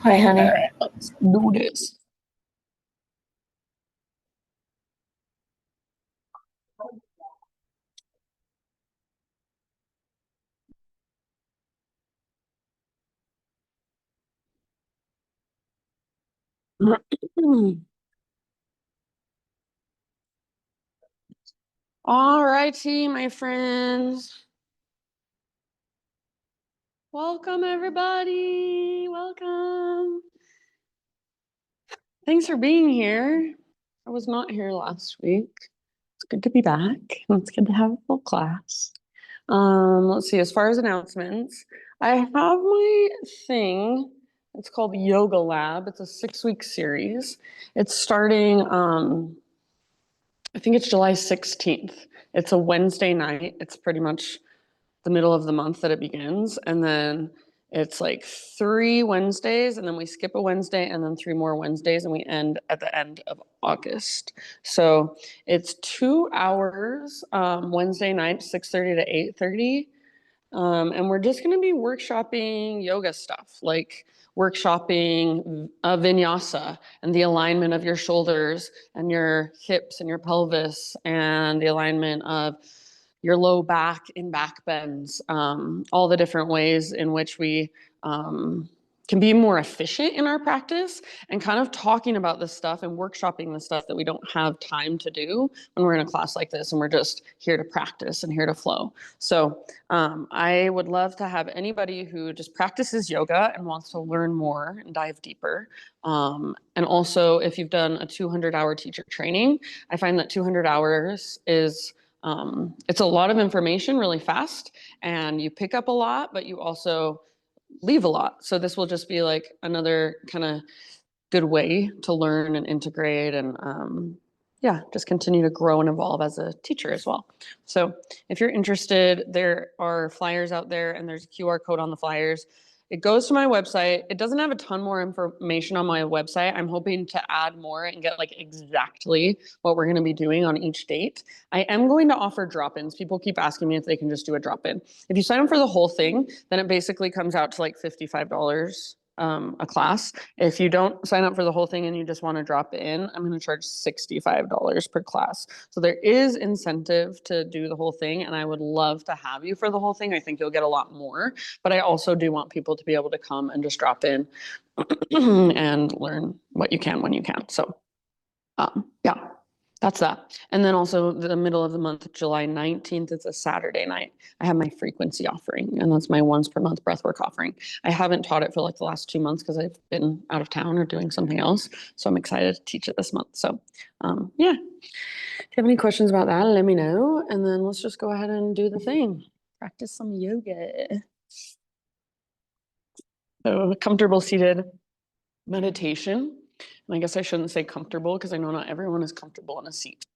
Hi, honey. All right, let's do this. All righty, my friends. Welcome, everybody. Welcome. Thanks for being here. I was not here last week. It's good to be back. It's good to have a full class. Let's see, as far as announcements, I have my thing. It's called Yoga Lab. It's a 6-week series. It's starting I think it's July 16th. It's a Wednesday night. It's pretty much the middle of the month that it begins. And then it's like 3 Wednesdays, and then we skip a Wednesday, and then 3 more Wednesdays, and we end at the end of August. So it's 2 hours, Wednesday night, 6:30 to 8:30. And we're just going to be workshopping yoga stuff, like workshopping vinyasa and the alignment of your shoulders and your hips and your pelvis and the alignment of your low back and back bends, all the different ways in which we can be more efficient in our practice, and kind of talking about this stuff and workshopping the stuff that we don't have time to do when we're in a class like this and we're just here to practice and here to flow. So I would love to have anybody who just practices yoga and wants to learn more and dive deeper. And also, if you've done a 200-hour teacher training, I find that 200 hours is it's a lot of information really fast, and you pick up a lot, but you also leave a lot. So this will just be like another kind of good way to learn and integrate and yeah, just continue to grow and evolve as a teacher as well. So if you're interested, there are flyers out there, and there's a QR code on the flyers. It goes to my website. It doesn't have a ton more information on my website. I'm hoping to add more and get like exactly what we're going to be doing on each date. I am going to offer drop-ins. People keep asking me if they can just do a drop-in. If you sign up for the whole thing, then it basically comes out to like $55 a class. If you don't sign up for the whole thing and you just want to drop in, I'm going to charge $65 per class. So there is incentive to do the whole thing, and I would love to have you for the whole thing. I think you'll get a lot more, but I also do want people to be able to come and just drop in and learn what you can when you can. So yeah, that's that. And then also the middle of the month, July 19th, it's a Saturday night. I have my frequency offering, and that's my once per month breathwork offering. I haven't taught it for like the last 2 months because I've been out of town or doing something else. So I'm excited to teach it this month. So yeah, if you have any questions about that, let me know. And then let's just go ahead and do the thing. Practice some yoga. So comfortable seated meditation. And I guess I shouldn't say comfortable because I know not everyone is comfortable in a seat.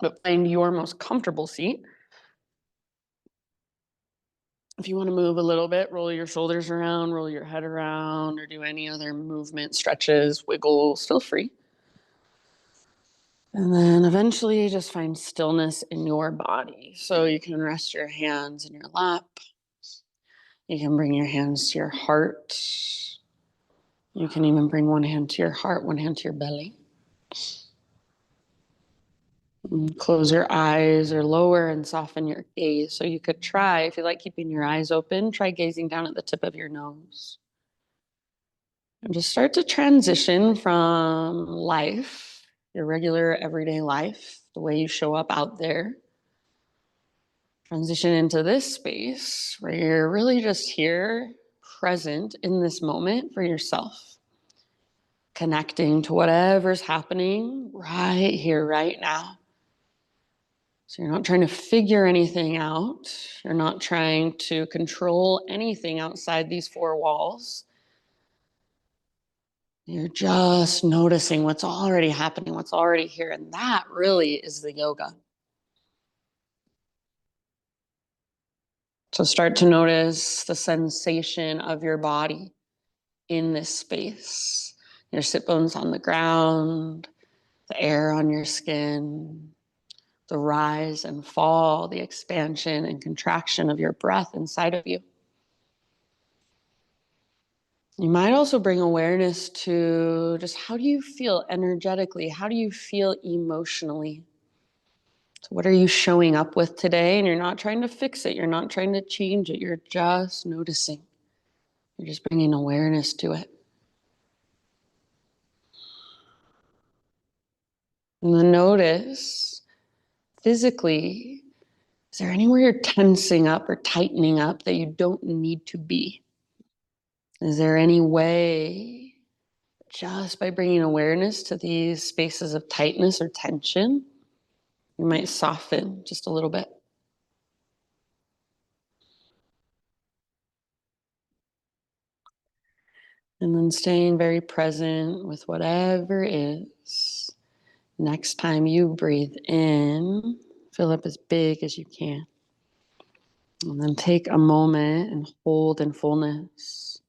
But find your most comfortable seat. If you want to move a little bit, roll your shoulders around, roll your head around, or do any other movement, stretches, wiggles, feel free. And then eventually just find stillness in your body. So you can rest your hands in your lap. You can bring your hands to your heart. You can even bring one hand to your heart, one hand to your belly. Close your eyes or lower and soften your gaze. So you could try, if you like keeping your eyes open, try gazing down at the tip of your nose. And just start to transition from life, your regular everyday life, the way you show up out there. Transition into this space where you're really just here, present in this moment for yourself. Connecting to whatever's happening right here, right now. So you're not trying to figure anything out. You're not trying to control anything outside these four walls. You're just noticing what's already happening, what's already here. And that really is the yoga. So start to notice the sensation of your body in this space. Your sit bones on the ground, the air on your skin, the rise and fall, the expansion and contraction of your breath inside of you. You might also bring awareness to just how do you feel energetically? How do you feel emotionally? So what are you showing up with today? And you're not trying to fix it. You're not trying to change it. You're just noticing. You're just bringing awareness to it. And then notice physically, is there anywhere you're tensing up or tightening up that you don't need to be? Is there any way, just by bringing awareness to these spaces of tightness or tension, you might soften just a little bit? And then staying very present with whatever is. Next time you breathe in, fill up as big as you can. And then take a moment and hold in fullness.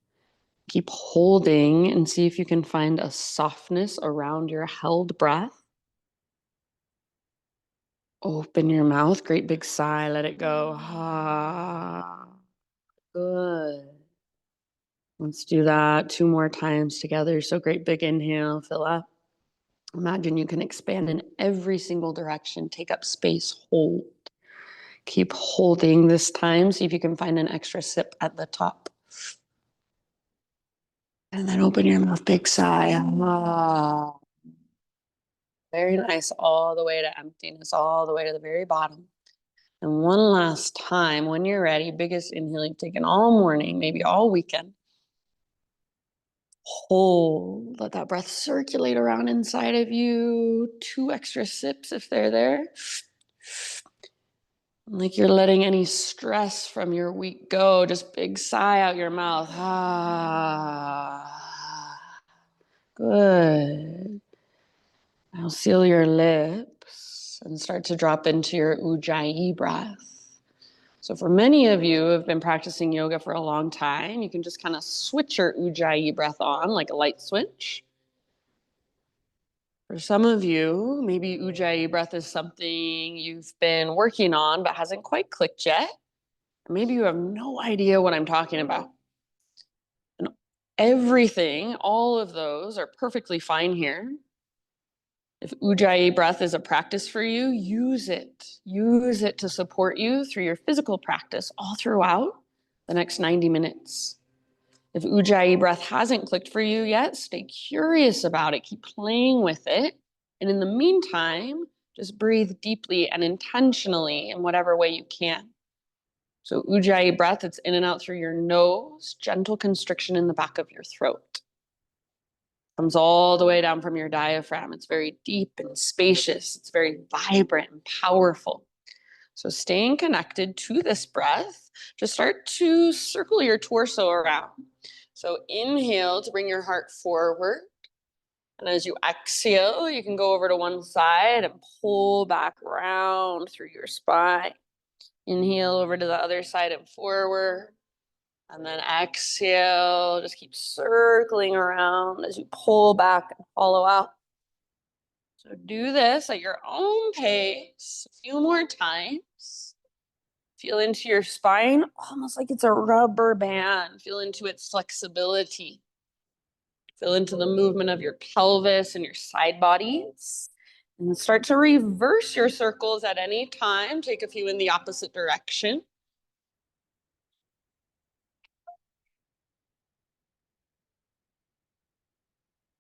Keep holding and see if you can find a softness around your held breath. Open your mouth, great big sigh, let it go. Ah, good. Let's do that 2 more times together. So great big inhale, fill up. Imagine you can expand in every single direction. Take up space, hold. Keep holding this time. See if you can find an extra sip at the top. And then open your mouth, big sigh. Ah. Very nice, all the way to emptiness, all the way to the very bottom. And one last time, when you're ready, biggest inhale you've taken all morning, maybe all weekend. Hold, let that breath circulate around inside of you. 2 extra sips if they're there. Like you're letting any stress from your week go. Just big sigh out your mouth. Ah, good. Now seal your lips and start to drop into your ujjayi breath. So for many of you who have been practicing yoga for a long time, you can just kind of switch your ujjayi breath on like a light switch. For some of you, maybe ujjayi breath is something you've been working on but hasn't quite clicked yet. Maybe you have no idea what I'm talking about. And everything, all of those are perfectly fine here. If ujjayi breath is a practice for you, use it. Use it to support you through your physical practice all throughout the next 90 minutes. If ujjayi breath hasn't clicked for you yet, stay curious about it. Keep playing with it. And in the meantime, just breathe deeply and intentionally in whatever way you can. So ujjayi breath, it's in and out through your nose, gentle constriction in the back of your throat. Comes all the way down from your diaphragm. It's very deep and spacious. It's very vibrant and powerful. So staying connected to this breath, just start to circle your torso around. So inhale to bring your heart forward. And as you exhale, you can go over to one side and pull back round through your spine. Inhale over to the other side and forward. And then exhale, just keep circling around as you pull back and hollow out. So do this at your own pace a few more times. Feel into your spine, almost like it's a rubber band. Feel into its flexibility. Feel into the movement of your pelvis and your side bodies. And start to reverse your circles at any time. Take a few in the opposite direction.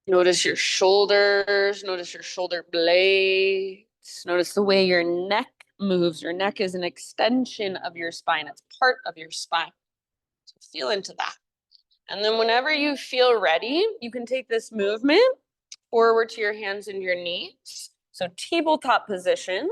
Notice your shoulders, notice your shoulder blades, notice the way your neck moves. Your neck is an extension of your spine, it's part of your spine. So feel into that. And then whenever you feel ready, you can take this movement forward to your hands and your knees. So tabletop position.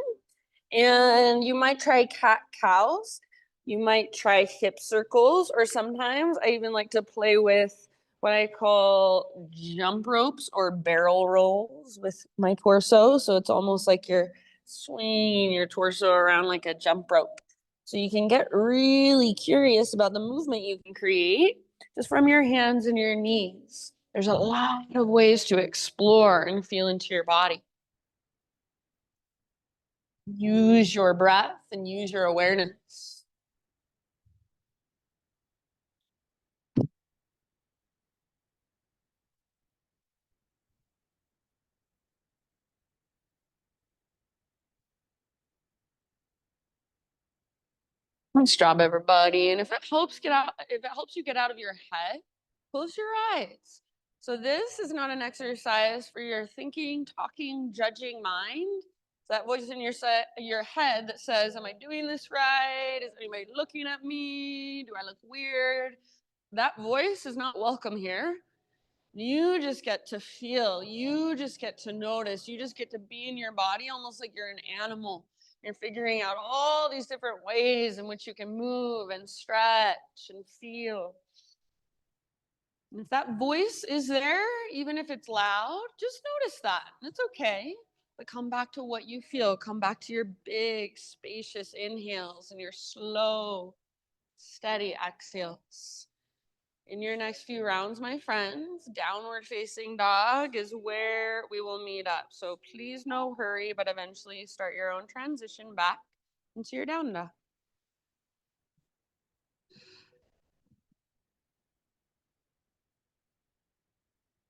And you might try cat-cows. You might try hip circles, or sometimes I even like to play with what I call jump ropes or barrel rolls with my torso. So it's almost like you're swinging your torso around like a jump rope. So you can get really curious about the movement you can create just from your hands and your knees. There's a lot of ways to explore and feel into your body. Use your breath and use your awareness. Nice job, everybody. And if it helps you get out of your head, close your eyes. So this is not an exercise for your thinking, talking, judging mind. It's that voice in your head that says, am I doing this right? Is anybody looking at me? Do I look weird? That voice is not welcome here. You just get to feel, you just get to notice, you just get to be in your body almost like you're an animal. You're figuring out all these different ways in which you can move and stretch and feel. And if that voice is there, even if it's loud, just notice that. It's okay. But come back to what you feel. Come back to your big, spacious inhales and your slow, steady exhales. In your next few rounds, my friends, downward facing dog is where we will meet up. So please no hurry, but eventually start your own transition back into your down dog.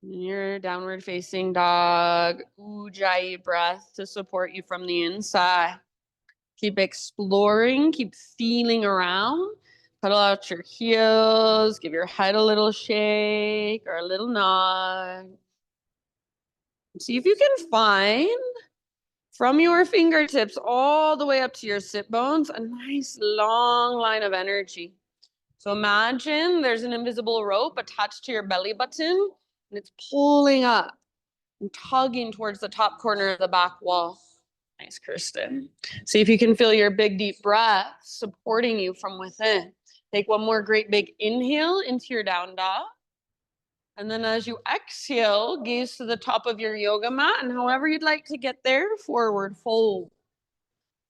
Your downward facing dog, ujjayi breath to support you from the inside. Keep exploring, keep feeling around. Pedal out your heels, give your head a little shake or a little nod. See if you can find from your fingertips all the way up to your sit bones, a nice long line of energy. So imagine there's an invisible rope attached to your belly button and it's pulling up and tugging towards the top corner of the back wall. Nice, Kirsten. See if you can feel your big, deep breath supporting you from within. Take one more great big inhale into your down dog. And then as you exhale, gaze to the top of your yoga mat, and however you'd like to get there, forward fold.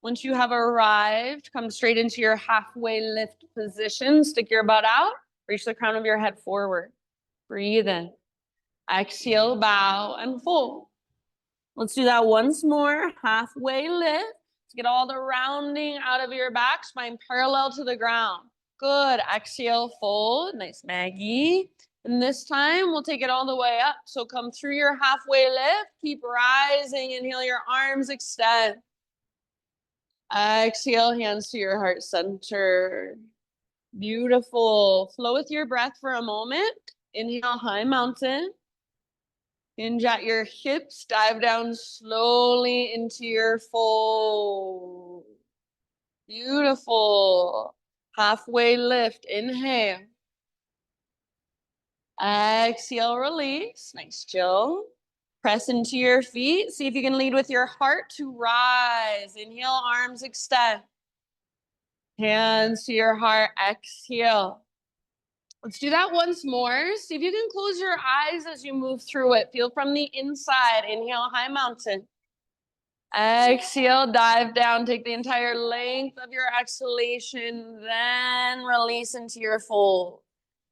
Once you have arrived, come straight into your halfway lift position. Stick your butt out, reach the crown of your head forward. Breathe in. Exhale, bow, and fold. Let's do that once more. Halfway lift. Let's get all the rounding out of your back, spine parallel to the ground. Good. Exhale, fold. Nice, Maggie. And this time, we'll take it all the way up. So come through your halfway lift. Keep rising. Inhale, your arms extend. Exhale, hands to your heart center. Beautiful. Flow with your breath for a moment. Inhale, high mountain. Hinge at your hips. Dive down slowly into your fold. Beautiful. Halfway lift. Inhale. Exhale, release. Nice, Jill. Press into your feet. See if you can lead with your heart to rise. Inhale, arms extend. Hands to your heart. Exhale. Let's do that once more. See if you can close your eyes as you move through it. Feel from the inside. Inhale, high mountain. Exhale, dive down. Take the entire length of your exhalation. Then release into your fold.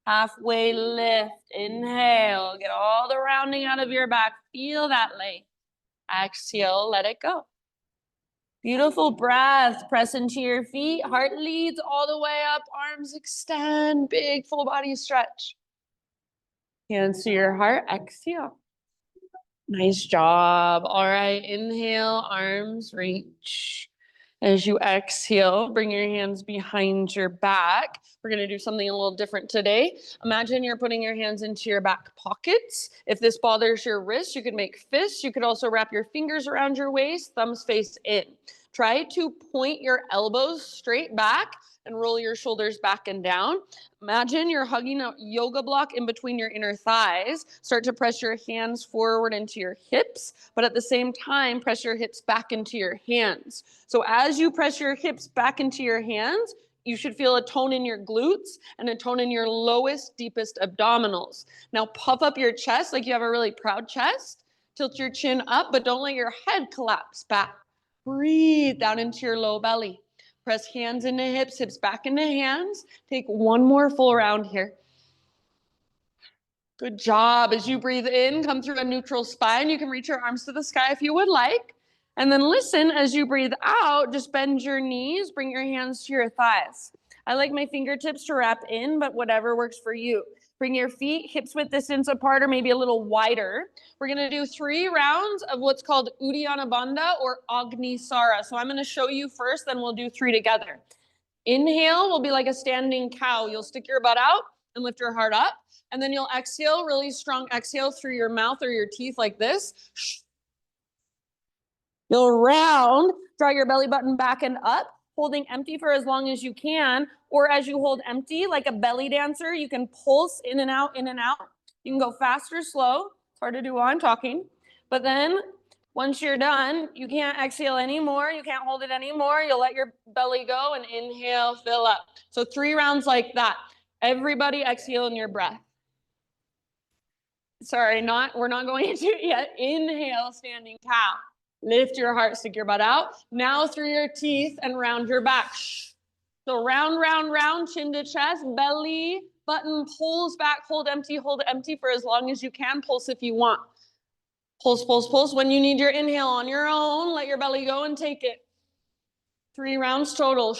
Halfway lift. Inhale. Get all the rounding out of your back. Feel that length. Exhale, let it go. Beautiful breath. Press into your feet. Heart leads all the way up. Arms extend. Big full body stretch. Hands to your heart. Exhale. Nice job. All right. Inhale. Arms reach. As you exhale, bring your hands behind your back. We're going to do something a little different today. Imagine you're putting your hands into your back pockets. If this bothers your wrist, you could make fists. You could also wrap your fingers around your waist, thumbs face in. Try to point your elbows straight back and roll your shoulders back and down. Imagine you're hugging a yoga block in between your inner thighs. Start to press your hands forward into your hips, but at the same time, press your hips back into your hands. So as you press your hips back into your hands, you should feel a tone in your glutes and a tone in your lowest, deepest abdominals. Now puff up your chest like you have a really proud chest. Tilt your chin up, but don't let your head collapse back. Breathe down into your low belly. Press hands into hips, hips back into hands. Take one more full round here. Good job. As you breathe in, come through a neutral spine. You can reach your arms to the sky if you would like. And then listen, as you breathe out, just bend your knees, bring your hands to your thighs. I like my fingertips to wrap in, but whatever works for you. Bring your feet hips width distance apart or maybe a little wider. We're going to do 3 rounds of what's called Uddiyana Bandha or Agni Sara. So I'm going to show you first, then we'll do 3 together. Inhale will be like a standing cow. You'll stick your butt out and lift your heart up. And then you'll exhale, really strong exhale through your mouth or your teeth like this. You'll round, draw your belly button back and up, holding empty for as long as you can. Or as you hold empty, like a belly dancer, you can pulse in and out, in and out. You can go fast or slow. It's hard to do while I'm talking. But then once you're done, you can't exhale anymore. You can't hold it anymore. You'll let your belly go and inhale, fill up. So 3 rounds like that. Everybody exhale in your breath. Sorry, we're not going into it yet. Inhale, standing cow. Lift your heart, stick your butt out. Now through your teeth and round your back. So round, round, round, chin to chest, belly button pulls back, hold empty for as long as you can. Pulse if you want. Pulse, pulse, pulse. When you need your inhale on your own, let your belly go and take it. 3 rounds total.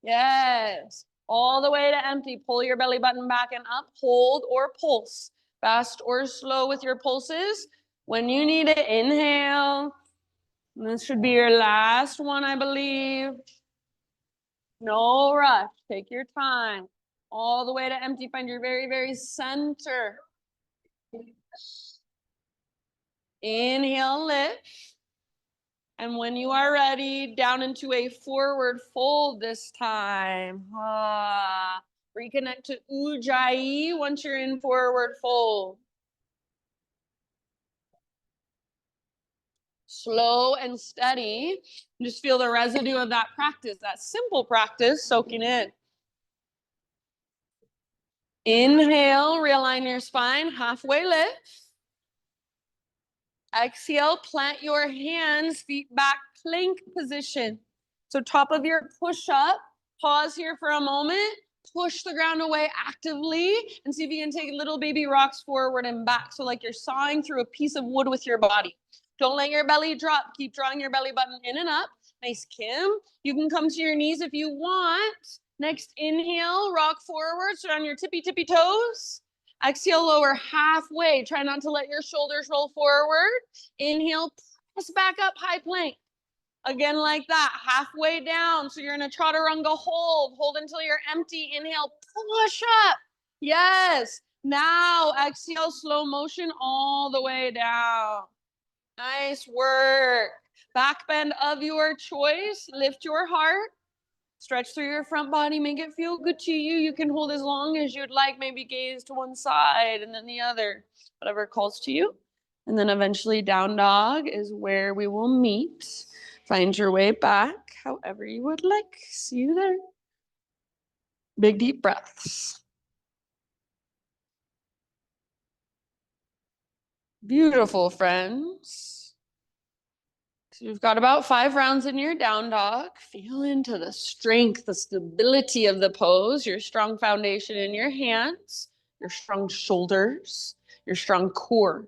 Yes. All the way to empty. Pull your belly button back and up. Hold or pulse. Fast or slow with your pulses. When you need it, inhale. And this should be your last one, I believe. No rush. Take your time. All the way to empty. Find your very, very center. Inhale, lift. And when you are ready, down into a forward fold this time. Reconnect to Ujjayi once you're in forward fold. Slow and steady. Just feel the residue of that practice, that simple practice soaking in. Inhale, realign your spine, halfway lift. Exhale, plant your hands, feet back, plank position. So top of your push-up, pause here for a moment, push the ground away actively, and see if you can take little baby rocks forward and back. So like you're sawing through a piece of wood with your body. Don't let your belly drop. Keep drawing your belly button in and up. Nice, Kim. You can come to your knees if you want. Next, inhale, rock forward, sit on your tippy toes. Exhale, lower halfway. Try not to let your shoulders roll forward. Inhale, press back up, high plank. Again, like that, halfway down. So you're in a chaturanga hold. Hold until you're empty. Inhale, push up. Yes. Now, exhale, slow motion all the way down. Nice work. Back bend of your choice. Lift your heart. Stretch through your front body, make it feel good to you. You can hold as long as you'd like, maybe gaze to one side and then the other, whatever calls to you. And then eventually down dog is where we will meet. Find your way back, however you would like. See you there. Big deep breaths. Beautiful, friends. So you've got about 5 rounds in your down dog. Feel into the strength, the stability of the pose, your strong foundation in your hands, your strong shoulders, your strong core.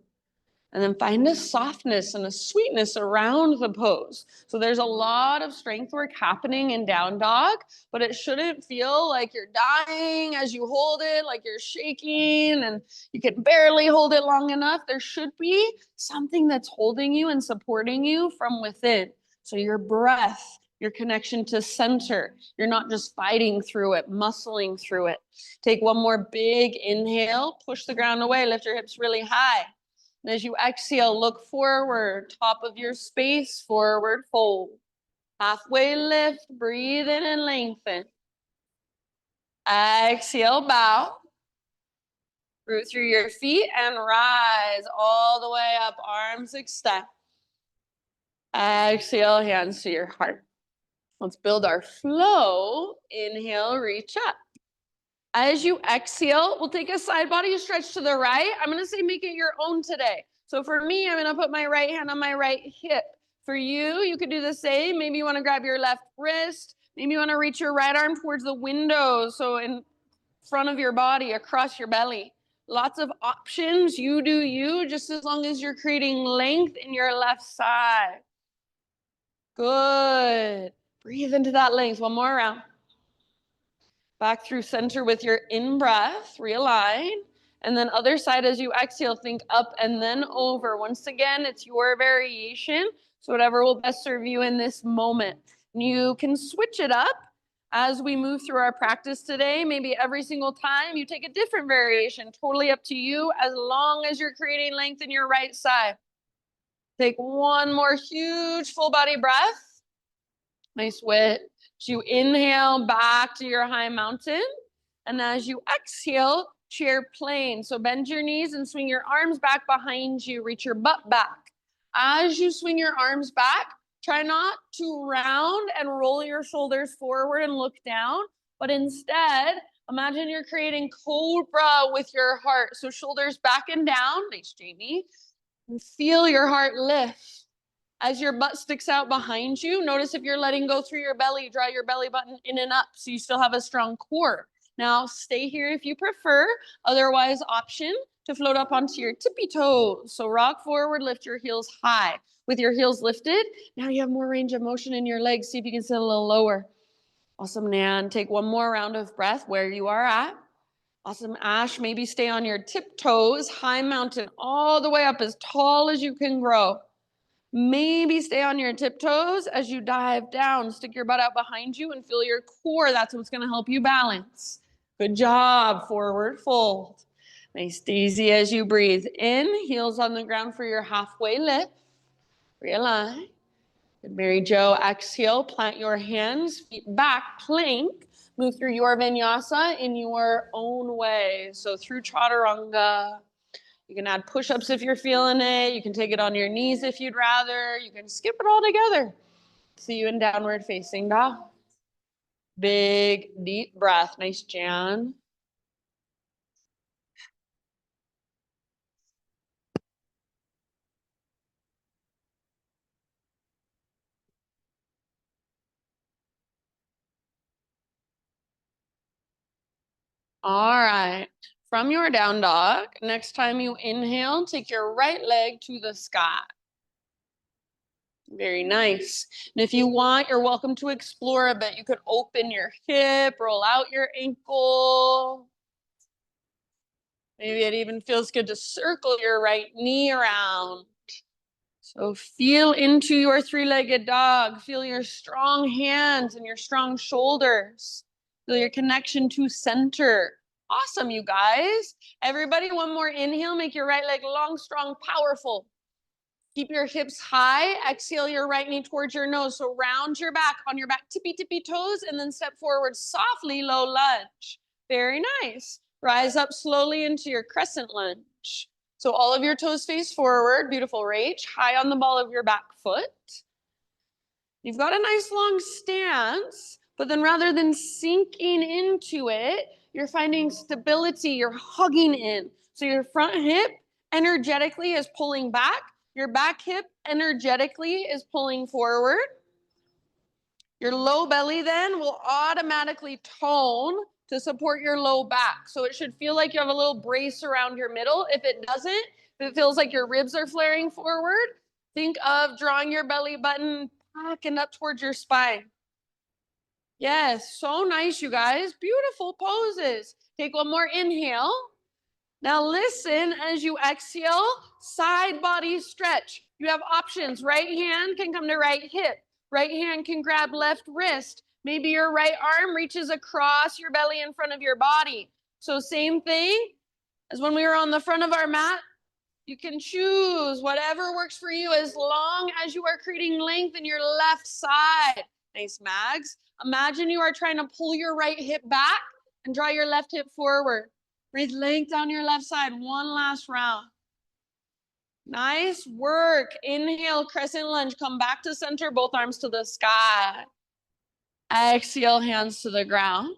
And then find a softness and a sweetness around the pose. So there's a lot of strength work happening in down dog, but it shouldn't feel like you're dying as you hold it, like you're shaking and you can barely hold it long enough. There should be something that's holding you and supporting you from within. So your breath, your connection to center, you're not just fighting through it, muscling through it. Take one more big inhale, push the ground away, lift your hips really high. And as you exhale, look forward, top of your space, forward fold. Halfway lift, breathe in and lengthen. Exhale, bow. Root through your feet and rise all the way up, arms extend. Exhale, hands to your heart. Let's build our flow. Inhale, reach up. As you exhale, we'll take a side body stretch to the right. I'm going to say make it your own today. So for me, I'm going to put my right hand on my right hip. For you, you could do the same. Maybe you want to grab your left wrist. Maybe you want to reach your right arm towards the window. So in front of your body, across your belly. Lots of options. You do you, just as long as you're creating length in your left side. Good. Breathe into that length. One more round. Back through center with your in-breath, realign. And then other side as you exhale, think up and then over. Once again, it's your variation. So whatever will best serve you in this moment. You can switch it up as we move through our practice today. Maybe every single time you take a different variation, totally up to you, as long as you're creating length in your right side. Take one more huge full body breath. Nice switch. You inhale back to your high mountain. And as you exhale, chair plane. So bend your knees and swing your arms back behind you. Reach your butt back. As you swing your arms back, try not to round and roll your shoulders forward and look down, but instead, imagine you're creating cobra with your heart. So shoulders back and down. Nice, Jamie. And feel your heart lift. As your butt sticks out behind you, notice if you're letting go through your belly, draw your belly button in and up so you still have a strong core. Now stay here if you prefer. Otherwise, option to float up onto your tippy toes. So rock forward, lift your heels high. With your heels lifted, now you have more range of motion in your legs. See if you can sit a little lower. Awesome, Nan. Take one more round of breath where you are at. Awesome, Ash. Maybe stay on your tiptoes, high mountain, all the way up as tall as you can grow. Maybe stay on your tiptoes as you dive down. Stick your butt out behind you and feel your core. That's what's going to help you balance. Good job. Forward fold. Nice, Daisy, as you breathe in. Heels on the ground for your halfway lift. Realign. Good, Mary Jo. Exhale. Plant your hands. Feet back. Plank. Move through your vinyasa in your own way. So through chaturanga. You can add push-ups if you're feeling it. You can take it on your knees if you'd rather. You can skip it all together. See you in downward facing dog. Big, deep breath. Nice, Jan. All right. From your down dog, next time you inhale, take your right leg to the sky. Very nice. And if you want, you're welcome to explore a bit. You could open your hip, roll out your ankle. Maybe it even feels good to circle your right knee around. So feel into your three-legged dog. Feel your strong hands and your strong shoulders. Feel your connection to center. Awesome, you guys. Everybody, one more inhale. Make your right leg long, strong, powerful. Keep your hips high. Exhale your right knee towards your nose. So round your back on your back, tippy, tippy toes, and then step forward softly, low lunge. Very nice. Rise up slowly into your crescent lunge. So all of your toes face forward. Beautiful. Reach high on the ball of your back foot. You've got a nice long stance, but then rather than sinking into it, you're finding stability. You're hugging in. So your front hip energetically is pulling back. Your back hip energetically is pulling forward. Your low belly then will automatically tone to support your low back. So it should feel like you have a little brace around your middle. If it doesn't, if it feels like your ribs are flaring forward, think of drawing your belly button back and up towards your spine. Yes, so nice, you guys. Beautiful poses. Take one more inhale. Now listen as you exhale, side body stretch. You have options. Right hand can come to right hip. Right hand can grab left wrist. Maybe your right arm reaches across your belly in front of your body. So same thing as when we were on the front of our mat. You can choose whatever works for you as long as you are creating length in your left side. Nice, Mags. Imagine you are trying to pull your right hip back and draw your left hip forward. Breathe length down your left side. One last round. Nice work. Inhale, crescent lunge. Come back to center, both arms to the sky. Exhale, hands to the ground.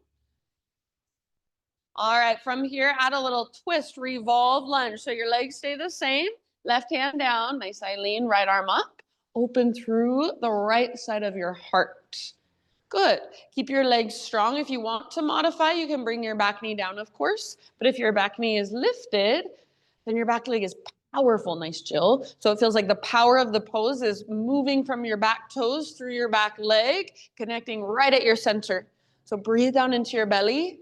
All right, from here, add a little twist, revolve lunge. So your legs stay the same. Left hand down. Nice, Eileen. Right arm up. Open through the right side of your heart. Good. Keep your legs strong. If you want to modify, you can bring your back knee down, of course. But if your back knee is lifted, then your back leg is powerful. Nice, Jill. So it feels like the power of the pose is moving from your back toes through your back leg, connecting right at your center. So breathe down into your belly.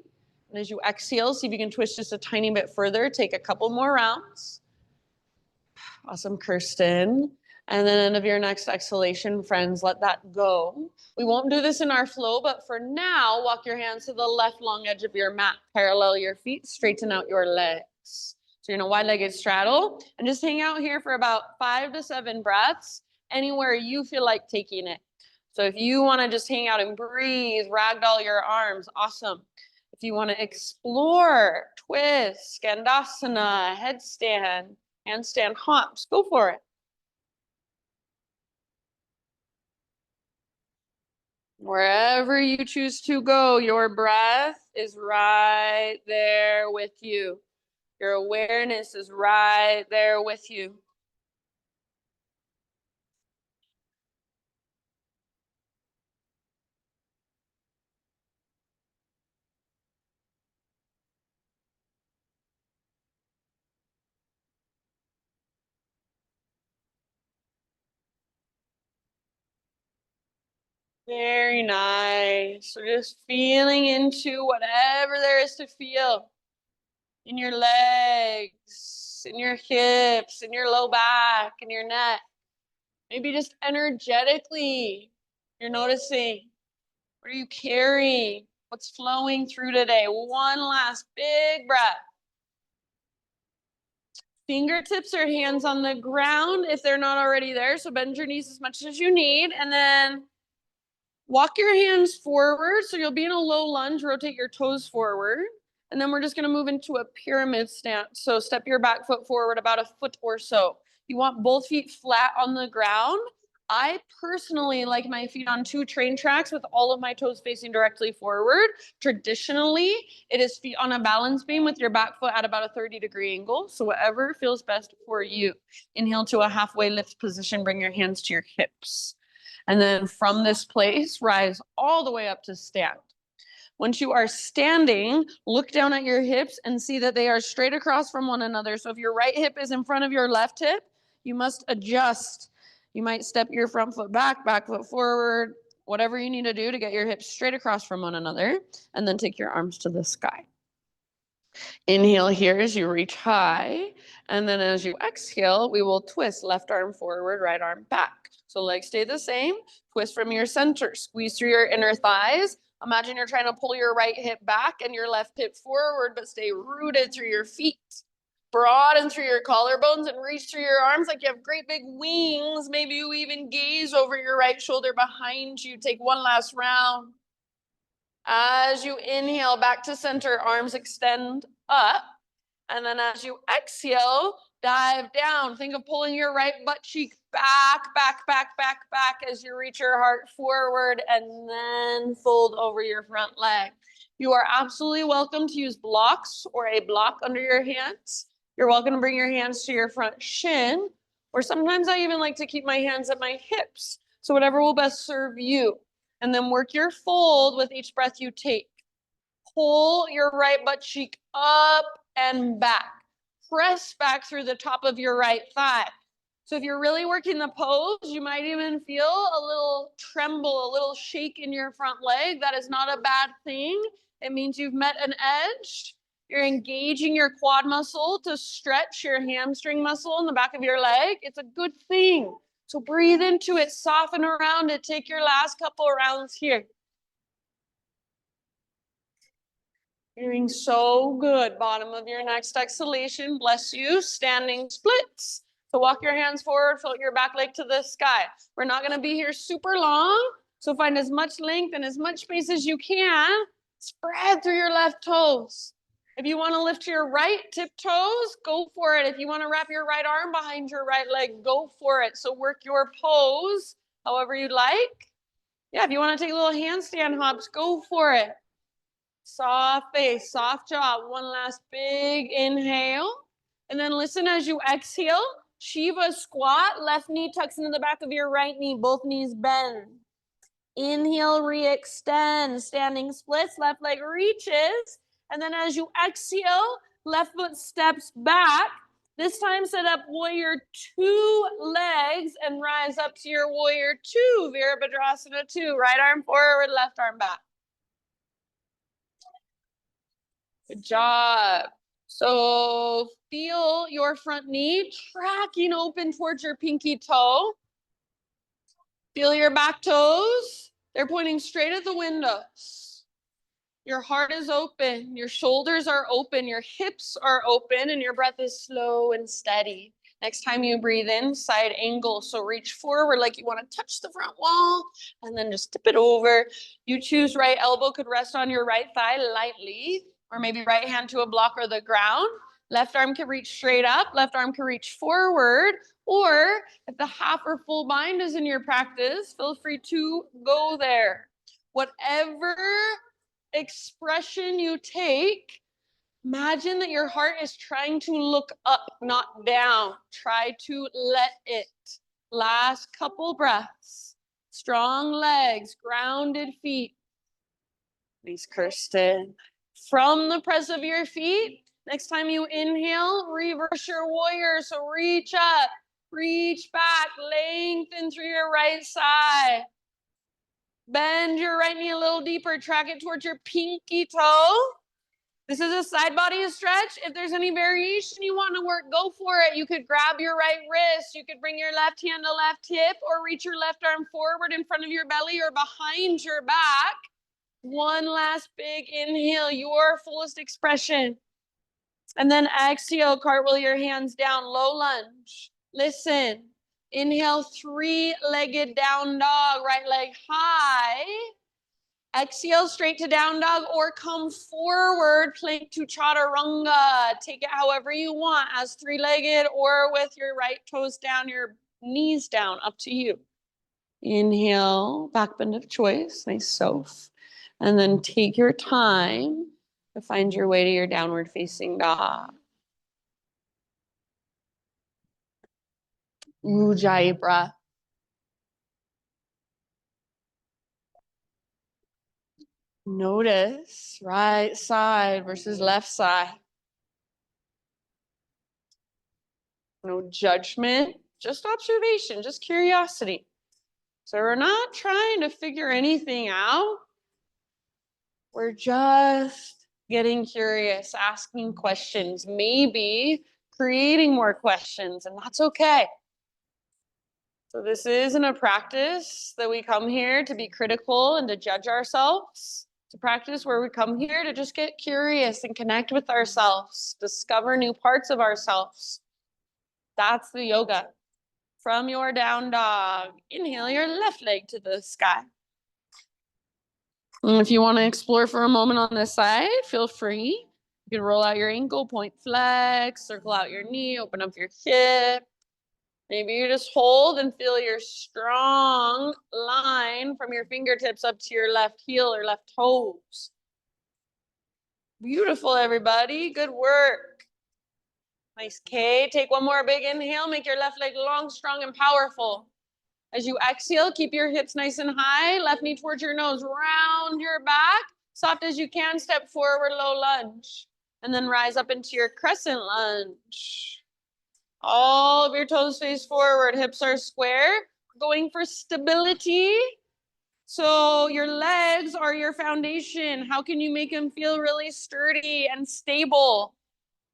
And as you exhale, see if you can twist just a tiny bit further. Take a couple more rounds. Awesome, Kirsten. And then end of your next exhalation, friends, let that go. We won't do this in our flow, but for now, walk your hands to the left long edge of your mat. Parallel your feet, straighten out your legs. So you're in a wide-legged straddle and just hang out here for about 5 to 7 breaths, anywhere you feel like taking it. So if you want to just hang out and breathe, ragdoll your arms, awesome. If you want to explore, twist, skandasana, headstand, handstand hops, go for it. Wherever you choose to go, your breath is right there with you. Your awareness is right there with you. Very nice. So just feeling into whatever there is to feel in your legs, in your hips, in your low back, in your neck. Maybe just energetically, you're noticing. What are you carrying? What's flowing through today? One last big breath. Fingertips or hands on the ground if they're not already there. So bend your knees as much as you need. And then walk your hands forward. So you'll be in a low lunge, rotate your toes forward. And then we're just going to move into a pyramid stance. So step your back foot forward about a foot or so. You want both feet flat on the ground. I personally like my feet on 2 train tracks with all of my toes facing directly forward. Traditionally, it is feet on a balance beam with your back foot at about a 30-degree angle. So whatever feels best for you. Inhale to a halfway lift position. Bring your hands to your hips. And then from this place, rise all the way up to stand. Once you are standing, look down at your hips and see that they are straight across from one another. So if your right hip is in front of your left hip, you must adjust. You might step your front foot back foot forward, whatever you need to do to get your hips straight across from one another, and then take your arms to the sky. Inhale here as you reach high, and then as you exhale, we will twist left arm forward, right arm back. So legs stay the same, twist from your center, squeeze through your inner thighs. Imagine you're trying to pull your right hip back and your left hip forward, but stay rooted through your feet. Broaden through your collarbones and reach through your arms like you have great big wings. Maybe you even gaze over your right shoulder behind you. Take one last round. As you inhale back to center, arms extend up. And then as you exhale, dive down. Think of pulling your right butt cheek back as you reach your heart forward and then fold over your front leg. You are absolutely welcome to use blocks or a block under your hands. You're welcome to bring your hands to your front shin, or sometimes I even like to keep my hands at my hips. So whatever will best serve you. And then work your fold with each breath you take. Pull your right butt cheek up and back. Press back through the top of your right thigh. So if you're really working the pose, you might even feel a little tremble, a little shake in your front leg. That is not a bad thing. It means you've met an edge. You're engaging your quad muscle to stretch your hamstring muscle in the back of your leg. It's a good thing. So breathe into it, soften around it. Take your last couple of rounds here. Doing so good. Bottom of your next exhalation. Bless you. Standing splits. So walk your hands forward, float your back leg to the sky. We're not going to be here super long. So find as much length and as much space as you can. Spread through your left toes. If you want to lift your right tiptoes, go for it. If you want to wrap your right arm behind your right leg, go for it. So work your pose however you'd like. Yeah, if you want to take little handstand hops, go for it. Soft face, soft jaw. One last big inhale. And then listen as you exhale. Shiva squat. Left knee tucks into the back of your right knee. Both knees bend. Inhale, re-extend. Standing splits. Left leg reaches. And then as you exhale, left foot steps back. This time set up warrior 2 legs and rise up to your warrior 2. Virabhadrasana 2. Right arm forward, left arm back. Good job. So feel your front knee tracking open towards your pinky toe. Feel your back toes. They're pointing straight at the windows. Your heart is open. Your shoulders are open. Your hips are open, and your breath is slow and steady. Next time you breathe in, side angle. So reach forward like you want to touch the front wall, and then just tip it over. You choose right elbow could rest on your right thigh lightly, or maybe right hand to a block or the ground. Left arm can reach straight up. Left arm can reach forward. Or if the half or full bind is in your practice, feel free to go there. Whatever expression you take, imagine that your heart is trying to look up, not down. Try to let it. Last couple breaths. Strong legs, grounded feet. Please, Kirsten. From the press of your feet, next time you inhale, reverse your warrior. So reach up, reach back, lengthen through your right side. Bend your right knee a little deeper, track it towards your pinky toe. This is a side body stretch. If there's any variation you want to work, go for it. You could grab your right wrist. You could bring your left hand to left hip, or reach your left arm forward in front of your belly or behind your back. One last big inhale, your fullest expression. And then exhale, cartwheel your hands down, low lunge. Listen. Inhale, three-legged down dog, right leg high. Exhale, straight to down dog, or come forward, plank to chaturanga. Take it however you want, as three-legged or with your right toes down, your knees down, up to you. Inhale, back bend of choice, nice soph. And then take your time to find your way to your downward facing dog. Ujjayi breath. Notice right side versus left side. No judgment, just observation, just curiosity. So we're not trying to figure anything out. We're just getting curious, asking questions, maybe creating more questions, and that's okay. So this isn't a practice that we come here to be critical and to judge ourselves. It's a practice where we come here to just get curious and connect with ourselves, discover new parts of ourselves. That's the yoga. From your down dog, inhale your left leg to the sky. And if you want to explore for a moment on this side, feel free. You can roll out your ankle, point flex, circle out your knee, open up your hip. Maybe you just hold and feel your strong line from your fingertips up to your left heel or left toes. Beautiful, everybody. Good work. Nice, K. Take one more big inhale. Make your left leg long, strong, and powerful. As you exhale, keep your hips nice and high. Left knee towards your nose. Round your back. Soft as you can. Step forward, low lunge. And then rise up into your crescent lunge. All of your toes face forward, hips are square. Going for stability. So your legs are your foundation. How can you make them feel really sturdy and stable?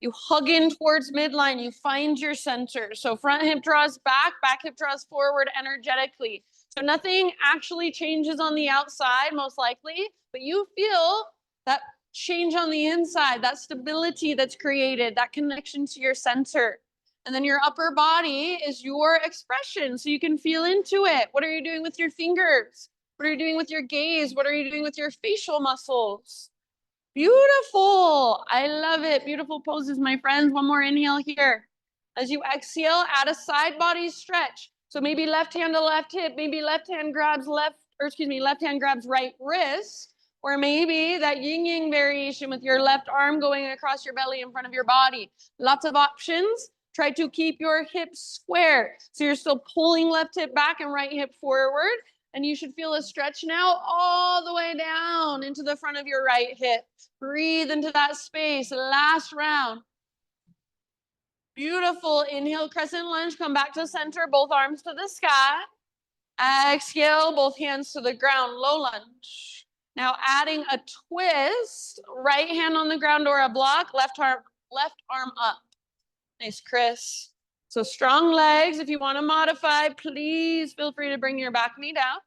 You hug in towards midline, you find your center. So front hip draws back hip draws forward energetically. So nothing actually changes on the outside, most likely, but you feel that change on the inside, that stability that's created, that connection to your center. And then your upper body is your expression, so you can feel into it. What are you doing with your fingers? What are you doing with your gaze? What are you doing with your facial muscles? Beautiful. I love it. Beautiful poses, my friends. One more inhale here. As you exhale, add a side body stretch. So maybe left hand to left hip, maybe left hand grabs left hand grabs right wrist, or maybe that yin yang variation with your left arm going across your belly in front of your body. Lots of options. Try to keep your hips square. So you're still pulling left hip back and right hip forward. And you should feel a stretch now all the way down into the front of your right hip. Breathe into that space. Last round. Beautiful. Inhale, crescent lunge. Come back to center. Both arms to the sky. Exhale, both hands to the ground. Low lunge. Now adding a twist. Right hand on the ground or a block. Left arm left arm up. Nice, Chris. So strong legs. If you want to modify, please feel free to bring your back knee down.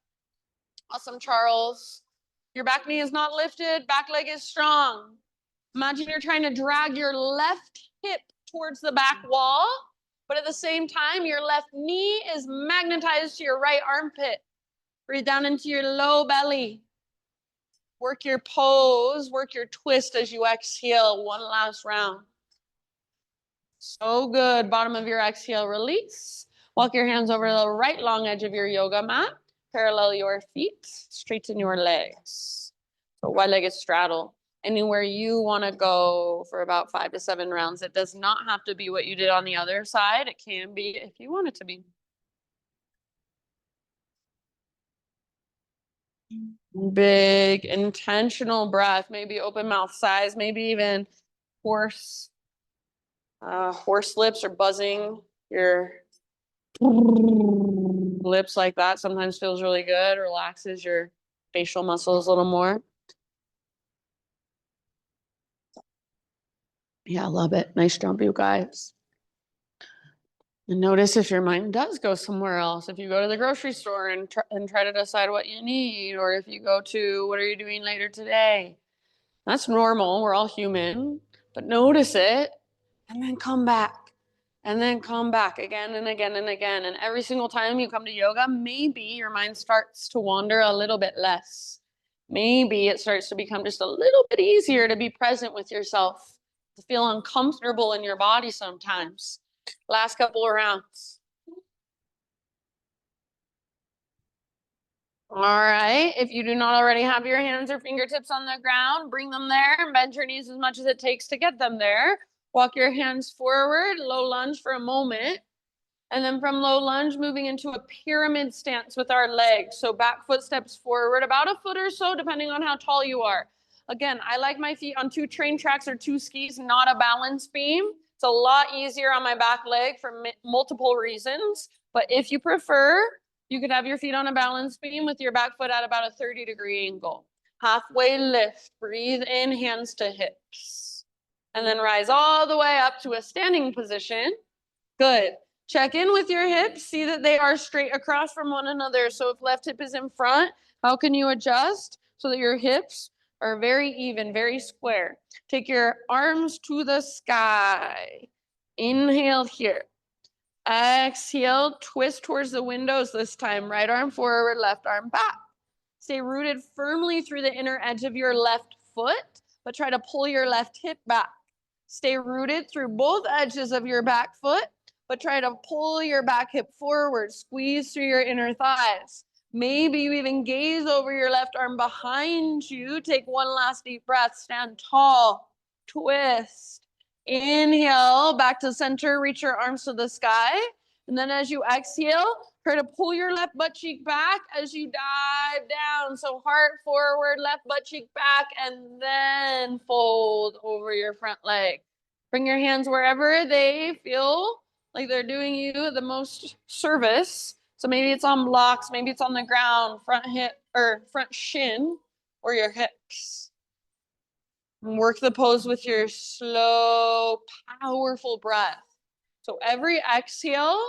Awesome, Charles. Your back knee is not lifted, back leg is strong. Imagine you're trying to drag your left hip towards the back wall, but at the same time, your left knee is magnetized to your right armpit. Breathe down into your low belly. Work your pose, work your twist as you exhale. One last round. So good. Bottom of your exhale, release. Walk your hands over the right long edge of your yoga mat. Parallel your feet, straighten your legs. So wide-legged straddle. Anywhere you want to go for about 5 to 7 rounds. It does not have to be what you did on the other side. It can be if you want it to be. Big, intentional breath, maybe open mouth size, maybe even horse lips or buzzing your lips like that. Sometimes feels really good, relaxes your facial muscles a little more. Yeah, I love it. Nice jump, you guys. And notice if your mind does go somewhere else. If you go to the grocery store and try to decide what you need, or if you go to what are you doing later today? That's normal. We're all human. But notice it and then come back. And then come back again and again and again. And every single time you come to yoga, maybe your mind starts to wander a little bit less. Maybe it starts to become just a little bit easier to be present with yourself, to feel uncomfortable in your body sometimes. Last couple of rounds. All right. If you do not already have your hands or fingertips on the ground, bring them there and bend your knees as much as it takes to get them there. Walk your hands forward, low lunge for a moment. And then from low lunge, moving into a pyramid stance with our legs. So back foot steps forward about a foot or so, depending on how tall you are. Again, I like my feet on 2 train tracks or 2 skis, not a balance beam. It's a lot easier on my back leg for multiple reasons. But if you prefer, you could have your feet on a balance beam with your back foot at about a 30-degree angle. Halfway lift, breathe in, hands to hips. And then rise all the way up to a standing position. Good. Check in with your hips, see that they are straight across from one another. So if left hip is in front, how can you adjust so that your hips are very even, very square? Take your arms to the sky. Inhale here. Exhale, twist towards the windows this time. Right arm forward, left arm back. Stay rooted firmly through the inner edge of your left foot, but try to pull your left hip back. Stay rooted through both edges of your back foot, but try to pull your back hip forward, squeeze through your inner thighs. Maybe you even gaze over your left arm behind you. Take one last deep breath, stand tall, twist. Inhale, back to center, reach your arms to the sky. And then as you exhale, try to pull your left butt cheek back as you dive down. So heart forward, left butt cheek back, and then fold over your front leg. Bring your hands wherever they feel like they're doing you the most service. So maybe it's on blocks, maybe it's on the ground, front hip or front shin or your hips. Work the pose with your slow, powerful breath. So every exhale,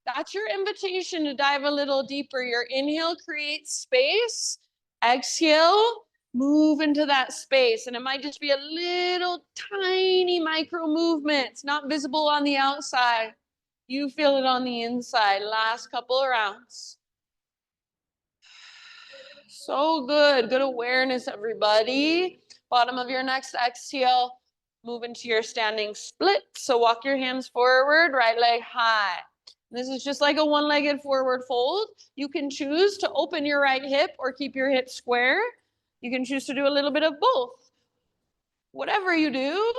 that's your invitation to dive a little deeper. Your inhale creates space. Exhale, move into that space. And it might just be a little tiny micro movement. It's not visible on the outside. You feel it on the inside. Last couple of rounds. So good. Good awareness, everybody. Bottom of your next exhale, move into your standing split. So walk your hands forward, right leg high. This is just like a one-legged forward fold. You can choose to open your right hip or keep your hip square. You can choose to do a little bit of both. Whatever you do,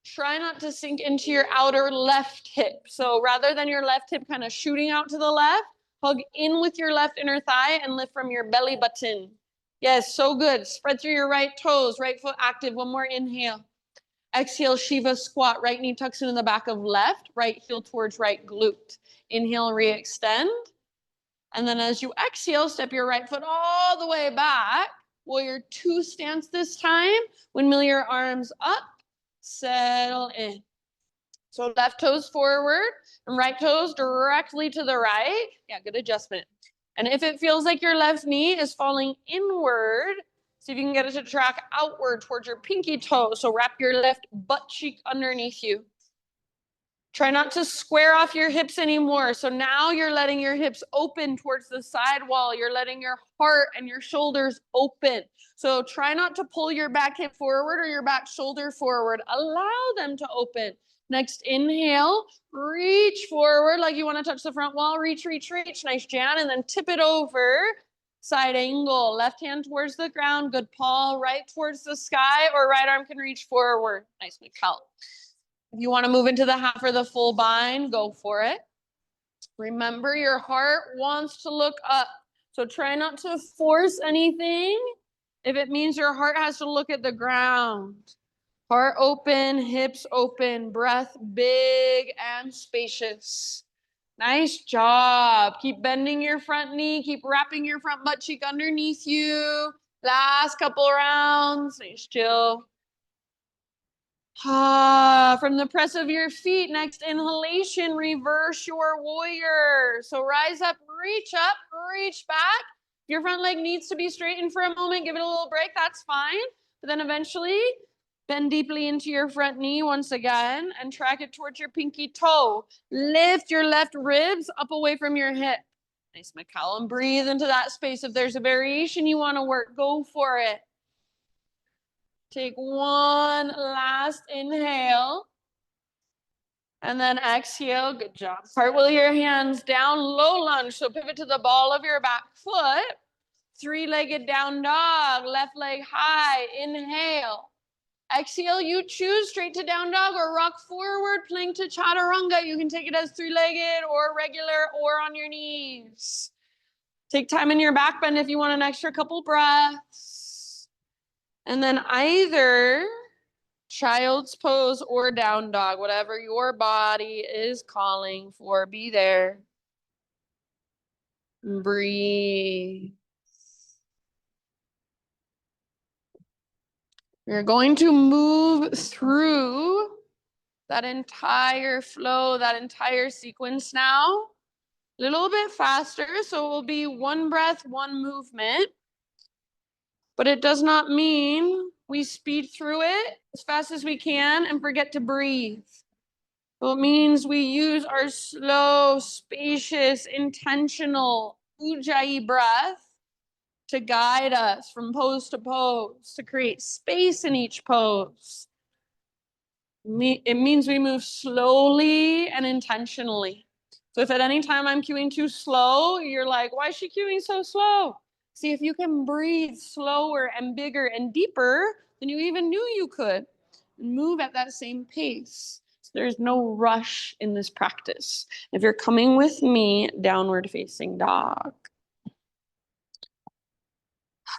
try not to sink into your outer left hip. So rather than your left hip kind of shooting out to the left, hug in with your left inner thigh and lift from your belly button. Yes, so good. Spread through your right toes, right foot active. One more inhale. Exhale, Shiva squat. Right knee tucks into the back of left, right heel towards right glute. Inhale, re-extend. And then as you exhale, step your right foot all the way back. Warrior 2 stance this time. Windmill your arms up. Settle in. So left toes forward and right toes directly to the right. Yeah, good adjustment. And if it feels like your left knee is falling inward, see if you can get it to track outward towards your pinky toe. So wrap your left butt cheek underneath you. Try not to square off your hips anymore. So now you're letting your hips open towards the side wall. You're letting your heart and your shoulders open. So try not to pull your back hip forward or your back shoulder forward. Allow them to open. Next inhale, reach forward like you want to touch the front wall. Reach, reach, reach. Nice Jan. And then tip it over. Side angle. Left hand towards the ground. Good Paul. Right towards the sky, or right arm can reach forward. Nice Mikkel. If you want to move into the half or the full bind, go for it. Remember, your heart wants to look up. So try not to force anything if it means your heart has to look at the ground. Heart open, hips open, breath big and spacious. Nice job. Keep bending your front knee. Keep wrapping your front butt cheek underneath you. Last couple rounds. Nice, chill. From the press of your feet, next inhalation, reverse your warrior. So rise up, reach back. Your front leg needs to be straightened for a moment. Give it a little break, that's fine. But then eventually, bend deeply into your front knee once again and track it towards your pinky toe. Lift your left ribs up away from your hip. Nice, McCallum. Breathe into that space. If there's a variation you want to work, go for it. Take one last inhale. And then exhale. Good job. Cartwheel your hands down, low lunge. So pivot to the ball of your back foot. Three-legged down dog. Left leg high. Inhale. Exhale, you choose straight to down dog or rock forward, plank to chaturanga. You can take it as three-legged or regular or on your knees. Take time in your back bend if you want an extra couple breaths. And then either child's pose or down dog, whatever your body is calling for, be there. Breathe. You're going to move through that entire flow, that entire sequence now. A little bit faster, so it will be one breath, one movement. But it does not mean we speed through it as fast as we can and forget to breathe. So it means we use our slow, spacious, intentional ujjayi breath to guide us from pose to pose, to create space in each pose. It means we move slowly and intentionally. So if at any time I'm cueing too slow, you're like, why is she cueing so slow? See if you can breathe slower and bigger and deeper than you even knew you could. And move at that same pace. So there's no rush in this practice. If you're coming with me, downward facing dog.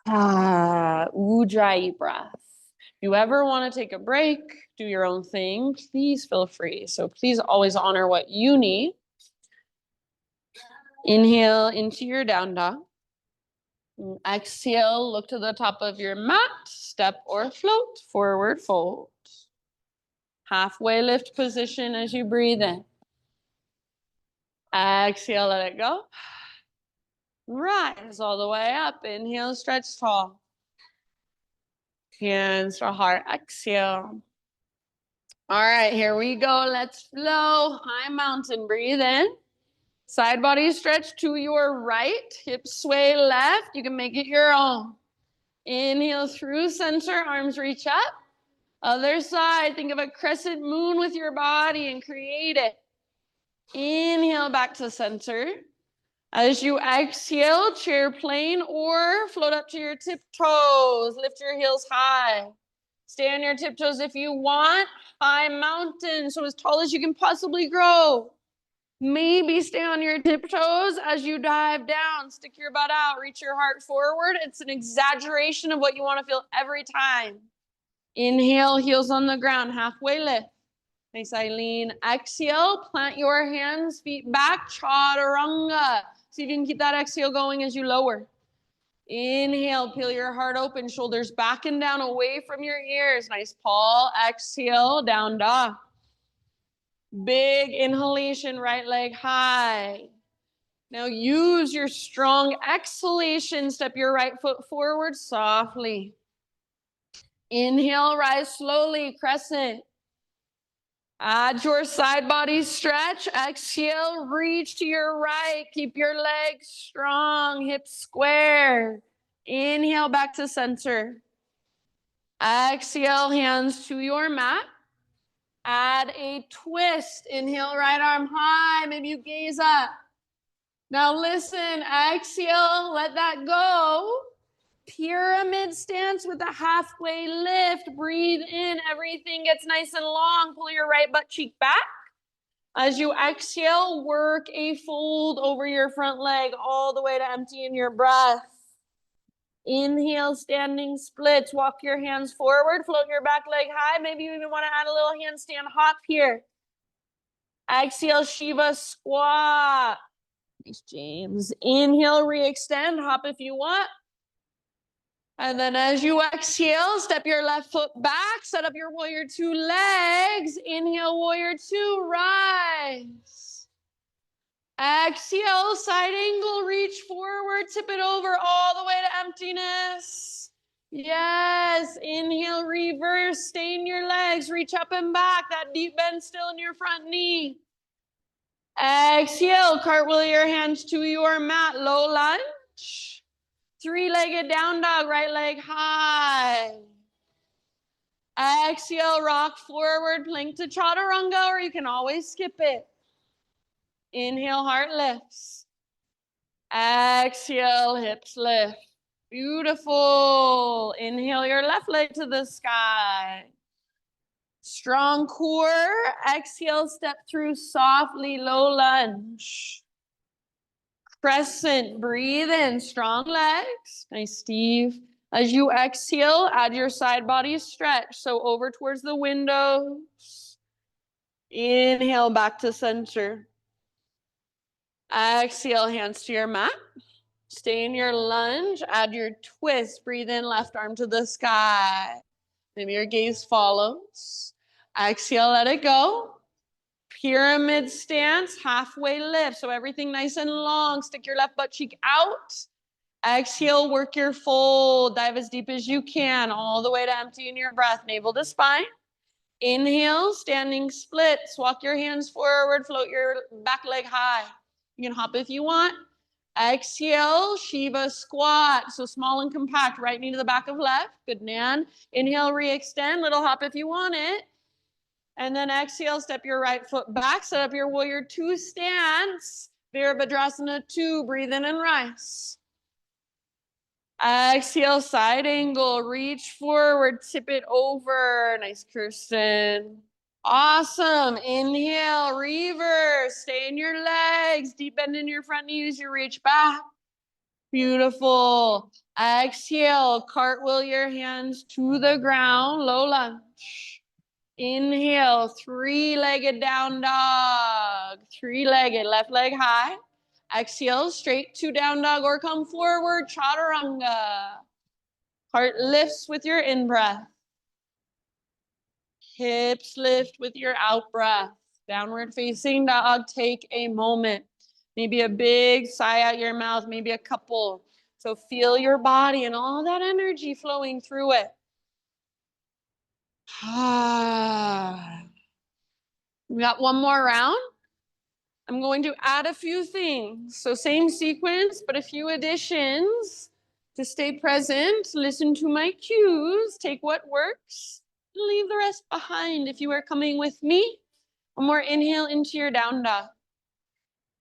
Ujjayi breath. If you ever want to take a break, do your own thing, please feel free. So please always honor what you need. Inhale into your down dog. Exhale, look to the top of your mat, step or float, forward fold. Halfway lift position as you breathe in. Exhale, let it go. Rise all the way up. Inhale, stretch tall. Hands to heart. Exhale. All right, here we go. Let's flow. High mountain. Breathe in. Side body stretch to your right. Hips sway left. You can make it your own. Inhale through center. Arms reach up. Other side. Think of a crescent moon with your body and create it. Inhale back to center. As you exhale, chair plane or float up to your tiptoes. Lift your heels high. Stay on your tiptoes if you want. High mountain, so as tall as you can possibly grow. Maybe stay on your tiptoes as you dive down. Stick your butt out, reach your heart forward. It's an exaggeration of what you want to feel every time. Inhale, heels on the ground, halfway lift. Nice, Eileen. Exhale, plant your hands, feet back, chaturanga. See if you can keep that exhale going as you lower. Inhale, peel your heart open, shoulders back and down, away from your ears. Nice pull. Exhale, down dog. Big inhalation, right leg high. Now use your strong exhalation. Step your right foot forward softly. Inhale, rise slowly, crescent. Add your side body stretch. Exhale, reach to your right. Keep your legs strong, hips square. Inhale, back to center. Exhale, hands to your mat. Add a twist. Inhale, right arm high. Maybe you gaze up. Now listen, exhale, let that go. Pyramid stance with a halfway lift. Breathe in, everything gets nice and long. Pull your right butt cheek back. As you exhale, work a fold over your front leg all the way to empty in your breath. Inhale, standing splits. Walk your hands forward, float your back leg high. Maybe you even want to add a little handstand hop here. Exhale, Shiva squat. Nice, James. Inhale, re-extend, hop if you want. And then as you exhale, step your left foot back, set up your warrior two legs. Inhale, warrior two, rise. Exhale, side angle, reach forward, tip it over all the way to emptiness. Yes, inhale, reverse, stay in your legs, reach up and back, that deep bend still in your front knee. Exhale, cartwheel your hands to your mat, low lunge. Three-legged down dog, right leg high. Exhale, rock forward, plank to chaturanga, or you can always skip it. Inhale, heart lifts. Exhale, hips lift. Beautiful. Inhale your left leg to the sky. Strong core. Exhale, step through softly, low lunge. Crescent, breathe in, strong legs. Nice, Steve. As you exhale, add your side body stretch. So over towards the windows. Inhale, back to center. Exhale, hands to your mat. Stay in your lunge, add your twist. Breathe in, left arm to the sky. Maybe your gaze follows. Exhale, let it go. Pyramid stance, halfway lift. So everything nice and long. Stick your left butt cheek out. Exhale, work your fold. Dive as deep as you can, all the way to empty in your breath, navel to spine. Inhale, standing splits. Walk your hands forward, float your back leg high. You can hop if you want. Exhale, Shiva squat. So small and compact, right knee to the back of left. Good, Nan. Inhale, re-extend, little hop if you want it. And then exhale, step your right foot back, set up your warrior two stance. Virabhadrasana 2, breathe in and rise. Exhale, side angle, reach forward, tip it over. Nice, Kirsten. Awesome. Inhale, reverse. Stay in your legs. Deep bend in your front knees. You reach back. Beautiful. Exhale, cartwheel your hands to the ground. Low lunge. Inhale, three-legged down dog. Three-legged, left leg high. Exhale, straight to down dog or come forward, chaturanga. Heart lifts with your in-breath. Hips lift with your out breath. Downward facing dog, take a moment. Maybe a big sigh out your mouth, maybe a couple. So feel your body and all that energy flowing through it. We got one more round. I'm going to add a few things. So same sequence, but a few additions. To stay present, listen to my cues, take what works, and leave the rest behind. If you are coming with me, one more inhale into your down dog.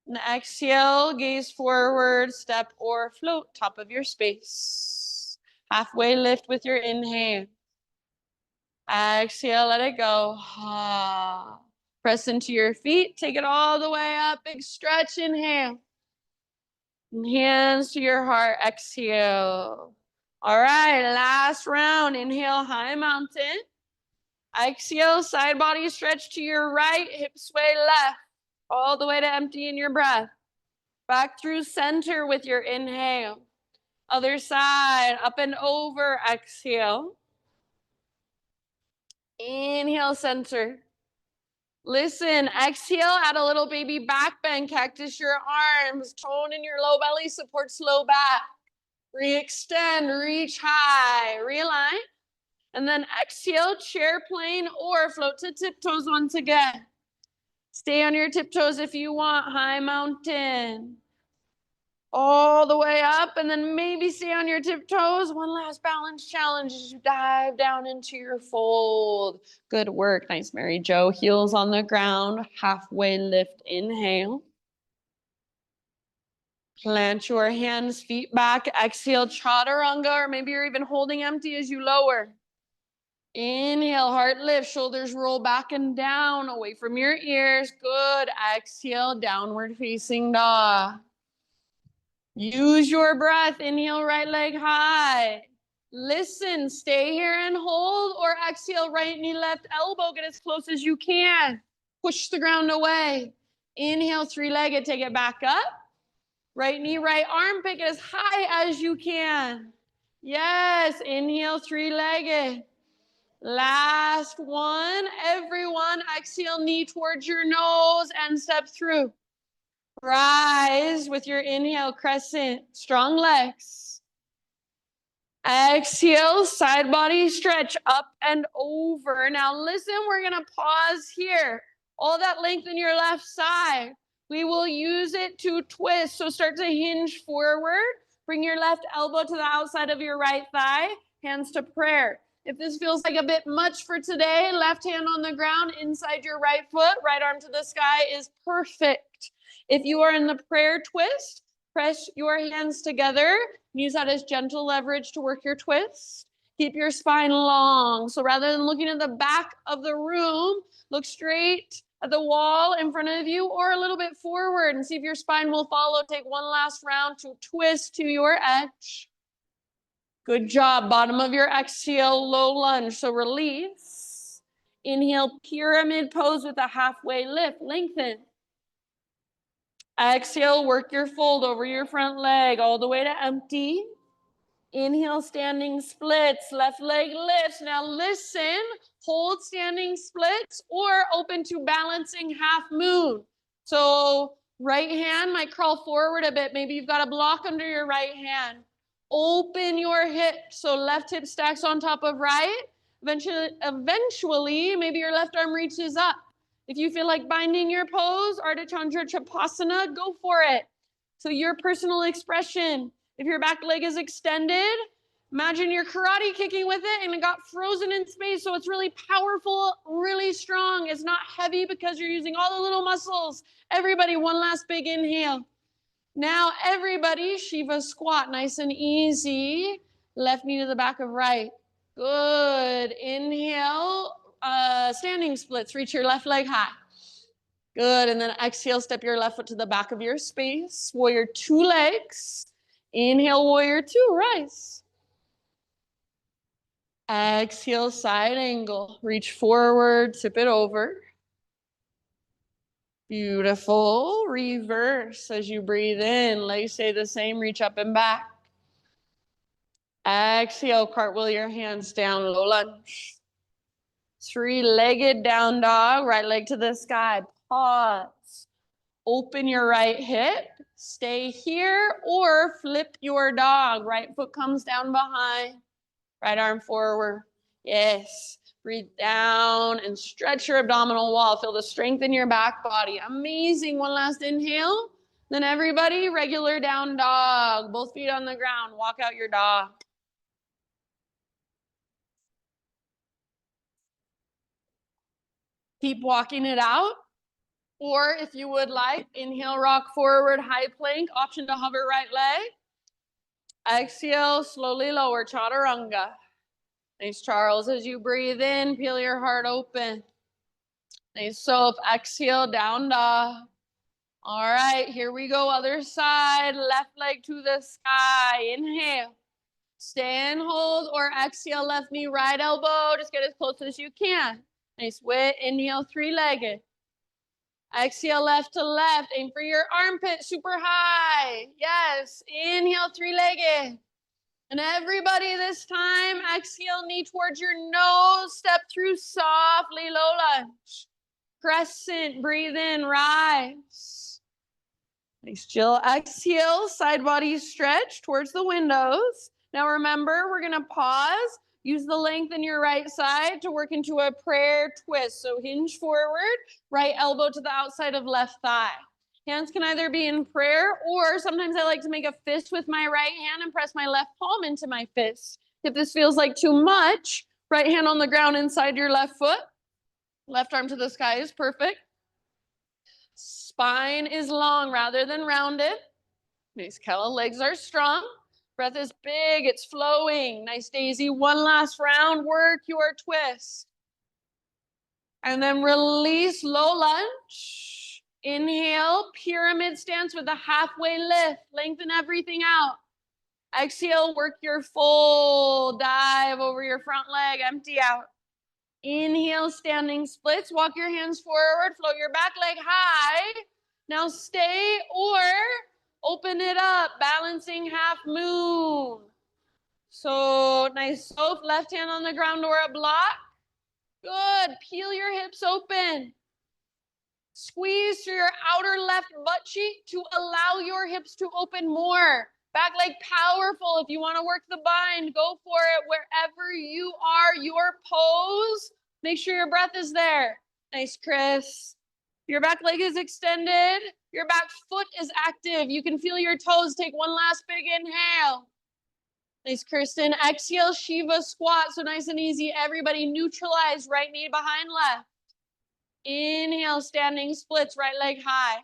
And exhale, gaze forward, step or float, top of your space. Halfway lift with your inhale. Exhale, let it go. Press into your feet, take it all the way up, big stretch, inhale. Hands to your heart, exhale. All right, last round, inhale, high mountain. Exhale, side body stretch to your right, hip sway left, all the way to empty in your breath. Back through center with your inhale. Other side, up and over, exhale. Inhale, center. Listen, exhale, add a little baby back bend, cactus your arms, tone in your low belly, supports low back. Re-extend, reach high, realign. And then exhale, chair plane or float to tiptoes once again. Stay on your tiptoes if you want, high mountain. All the way up, and then maybe stay on your tiptoes. One last balance challenge as you dive down into your fold. Good work. Nice, Mary Jo. Heels on the ground, halfway lift, inhale. Plant your hands, feet back. Exhale, chaturanga, or maybe you're even holding empty as you lower. Inhale, heart lift, shoulders roll back and down, away from your ears. Good. Exhale, downward facing dog. Use your breath. Inhale, right leg high. Listen, stay here and hold, or exhale, right knee, left elbow. Get as close as you can. Push the ground away. Inhale, three-legged, take it back up. Right knee, right arm, pick it as high as you can. Yes, inhale, three-legged. Last one, everyone. Exhale, knee towards your nose and step through. Rise with your inhale, crescent, strong legs. Exhale, side body stretch up and over. Now listen, we're gonna pause here. All that length in your left side. We will use it to twist. So start to hinge forward. Bring your left elbow to the outside of your right thigh. Hands to prayer. If this feels like a bit much for today, left hand on the ground, inside your right foot, right arm to the sky is perfect. If you are in the prayer twist, press your hands together. Use that as gentle leverage to work your twist. Keep your spine long. So rather than looking at the back of the room, look straight at the wall in front of you or a little bit forward and see if your spine will follow. Take one last round to twist to your edge. Good job. Bottom of your exhale, low lunge. So release. Inhale, pyramid pose with a halfway lift. Lengthen. Exhale, work your fold over your front leg all the way to empty. Inhale, standing splits, left leg lifts. Now listen, hold standing splits or open to balancing half moon. So right hand might crawl forward a bit. Maybe you've got a block under your right hand. Open your hip so left hip stacks on top of right. Eventually, maybe your left arm reaches up. If you feel like binding your pose, Ardha Chandra Chapasana, go for it. So your personal expression. If your back leg is extended, imagine you're karate kicking with it and it got frozen in space. So it's really powerful, really strong. It's not heavy because you're using all the little muscles. Everybody, one last big inhale. Now everybody, Shiva squat, nice and easy. Left knee to the back of right. Good. Inhale, standing splits. Reach your left leg high. Good. And then exhale, step your left foot to the back of your space. Warrior two legs. Inhale, warrior two, rise. Exhale, side angle. Reach forward, tip it over. Beautiful. Reverse as you breathe in. Legs stay the same, reach up and back. Exhale, cartwheel your hands down, low lunge. Three-legged down dog, right leg to the sky. Pause. Open your right hip. Stay here or flip your dog. Right foot comes down behind. Right arm forward. Yes. Breathe down and stretch your abdominal wall. Feel the strength in your back body. Amazing. One last inhale. Then everybody, regular down dog. Both feet on the ground. Walk out your dog. Keep walking it out. Or if you would like, inhale, rock forward, high plank. Option to hover right leg. Exhale, slowly lower, chaturanga. Nice, Charles. As you breathe in, peel your heart open. Nice, so exhale, down dog. All right, here we go. Other side, left leg to the sky. Inhale. Stay and hold or exhale, left knee, right elbow. Just get as close as you can. Nice, wit. Inhale, three-legged. Exhale, left to left. Aim for your armpit super high. Yes. Inhale, three-legged. And everybody this time, exhale, knee towards your nose, step through softly, low lunge. Crescent, breathe in, rise. Nice, Jill. Exhale, side body stretch towards the windows. Now remember, we're gonna pause. Use the length in your right side to work into a prayer twist. So hinge forward, right elbow to the outside of left thigh. Hands can either be in prayer, or sometimes I like to make a fist with my right hand and press my left palm into my fist. If this feels like too much, right hand on the ground inside your left foot. Left arm to the sky is perfect. Spine is long rather than rounded. Nice, Kella. Legs are strong. Breath is big. It's flowing. Nice, Daisy. One last round. Work your twist. And then release, low lunge. Inhale, pyramid stance with a halfway lift. Lengthen everything out. Exhale, work your full dive over your front leg. Empty out. Inhale, standing splits. Walk your hands forward. Float your back leg high. Now stay or open it up. Balancing half moon. So nice soap. Left hand on the ground or a block. Good. Peel your hips open. Squeeze through your outer left butt cheek to allow your hips to open more. Back leg powerful. If you want to work the bind, go for it. Wherever you are, your pose, make sure your breath is there. Nice, Chris. Your back leg is extended. Your back foot is active. You can feel your toes. Take one last big inhale. Nice, Kristen. Exhale, Shiva squat. So nice and easy. Everybody neutralize. Right knee behind left. Inhale, standing splits, right leg high.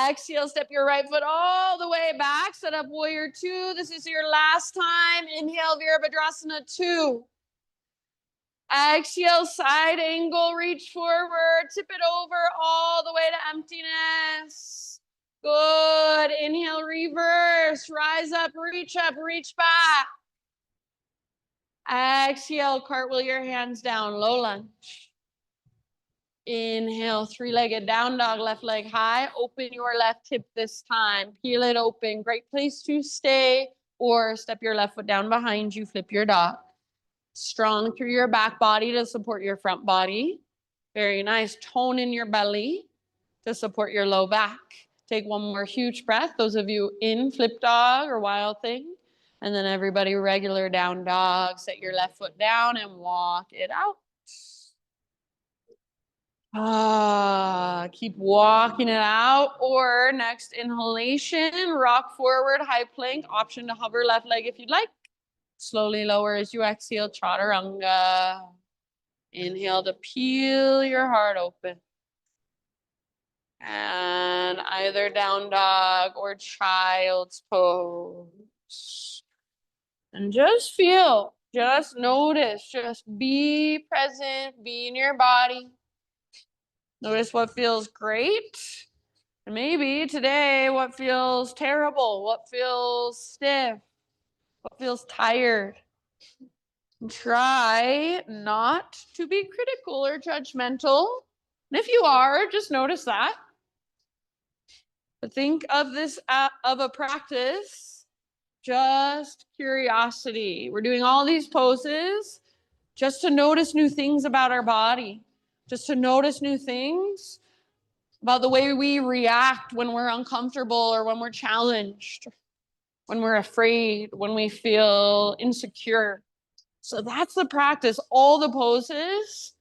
Exhale, step your right foot all the way back. Set up warrior two. This is your last time. Inhale, Virabhadrasana 2. Exhale, side angle, reach forward. Tip it over all the way to emptiness. Good. Inhale, reverse. Rise up, reach back. Exhale, cartwheel your hands down, low lunge. Inhale, three-legged down dog, left leg high. Open your left hip this time. Peel it open. Great place to stay. Or step your left foot down behind you. Flip your dog. Strong through your back body to support your front body. Very nice. Tone in your belly to support your low back. Take one more huge breath. Those of you in flip dog or wild thing. And then everybody regular down dog. Set your left foot down and walk it out. Keep walking it out. Or next inhalation, rock forward, high plank. Option to hover left leg if you'd like. Slowly lower as you exhale, chaturanga. Inhale to peel your heart open. And either down dog or child's pose. And just feel, just notice, just be present, be in your body. Notice what feels great. And maybe today, what feels terrible, what feels stiff, what feels tired. And try not to be critical or judgmental. And if you are, just notice that. But think of this of a practice, just curiosity. We're doing all these poses just to notice new things about our body, just to notice new things about the way we react when we're uncomfortable or when we're challenged, when we're afraid, when we feel insecure. So that's the practice. All the poses,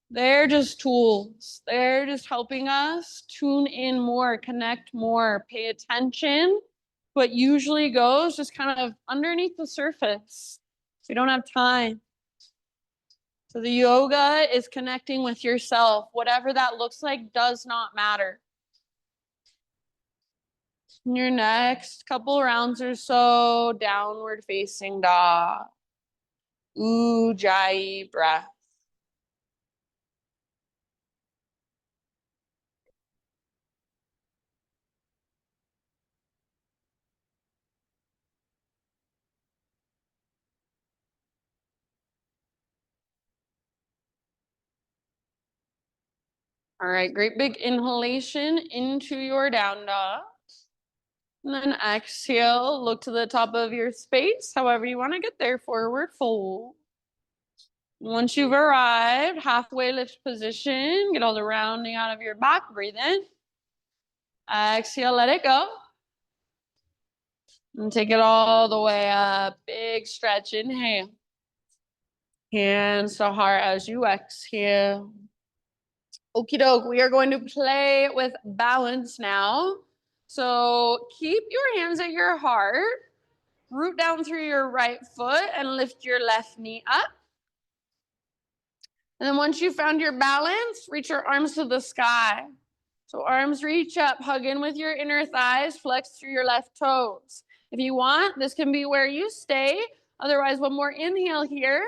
they're just tools. They're just helping us tune in more, connect more, pay attention. What usually goes just kind of underneath the surface. We don't have time. So the yoga is connecting with yourself. Whatever that looks like does not matter. In your next couple rounds or so, downward facing dog. Ujjayi breath. All right, great big inhalation into your down dog. And then exhale, look to the top of your space, however you want to get there, forward fold. Once you've arrived, halfway lift position, get all the rounding out of your back, breathe in. Exhale, let it go. And take it all the way up, big stretch, inhale. Hands to heart as you exhale. Okie doke, we are going to play with balance now. So keep your hands at your heart, root down through your right foot and lift your left knee up. And then once you found your balance, reach your arms to the sky. So arms reach up, hug in with your inner thighs, flex through your left toes. If you want, this can be where you stay. Otherwise, one more inhale here.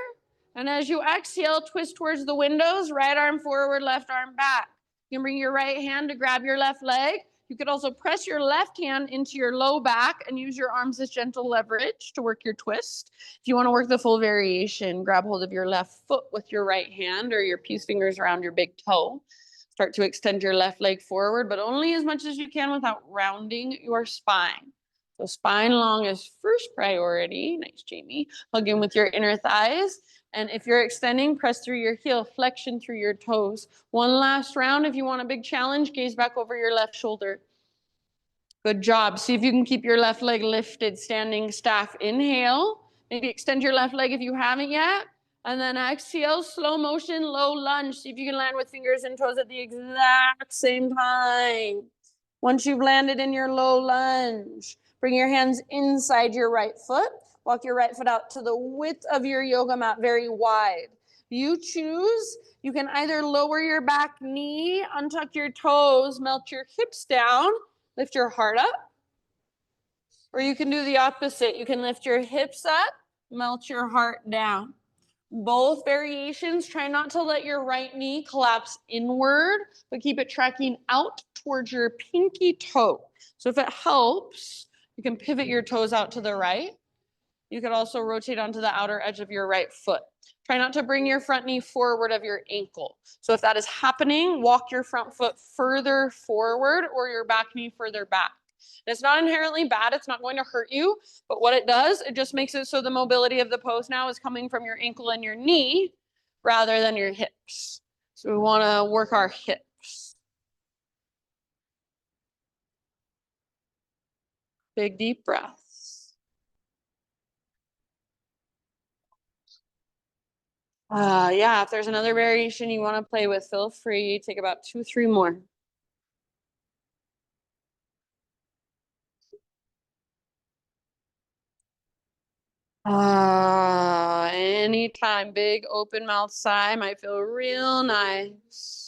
And as you exhale, twist towards the windows, right arm forward, left arm back. You can bring your right hand to grab your left leg. You could also press your left hand into your low back and use your arms as gentle leverage to work your twist. If you want to work the full variation, grab hold of your left foot with your right hand or your peace fingers around your big toe. Start to extend your left leg forward, but only as much as you can without rounding your spine. So spine long is first priority. Nice, Jamie. Hug in with your inner thighs. And if you're extending, press through your heel, flexion through your toes. One last round. If you want a big challenge, gaze back over your left shoulder. Good job. See if you can keep your left leg lifted, standing staff. Inhale. Maybe extend your left leg if you haven't yet. And then exhale, slow motion, low lunge. See if you can land with fingers and toes at the exact same time. Once you've landed in your low lunge, bring your hands inside your right foot. Walk your right foot out to the width of your yoga mat, very wide. You choose. You can either lower your back knee, untuck your toes, melt your hips down, lift your heart up. Or you can do the opposite. You can lift your hips up, melt your heart down. Both variations, try not to let your right knee collapse inward, but keep it tracking out towards your pinky toe. So if it helps, you can pivot your toes out to the right. You could also rotate onto the outer edge of your right foot. Try not to bring your front knee forward of your ankle. So if that is happening, walk your front foot further forward or your back knee further back. And it's not inherently bad. It's not going to hurt you. But what it does, it just makes it so the mobility of the pose now is coming from your ankle and your knee rather than your hips. So we want to work our hips. Big deep breaths. Yeah, if there's another variation you want to play with, feel free. Take about 2-3 more. Anytime. Big open mouth sigh might feel real nice.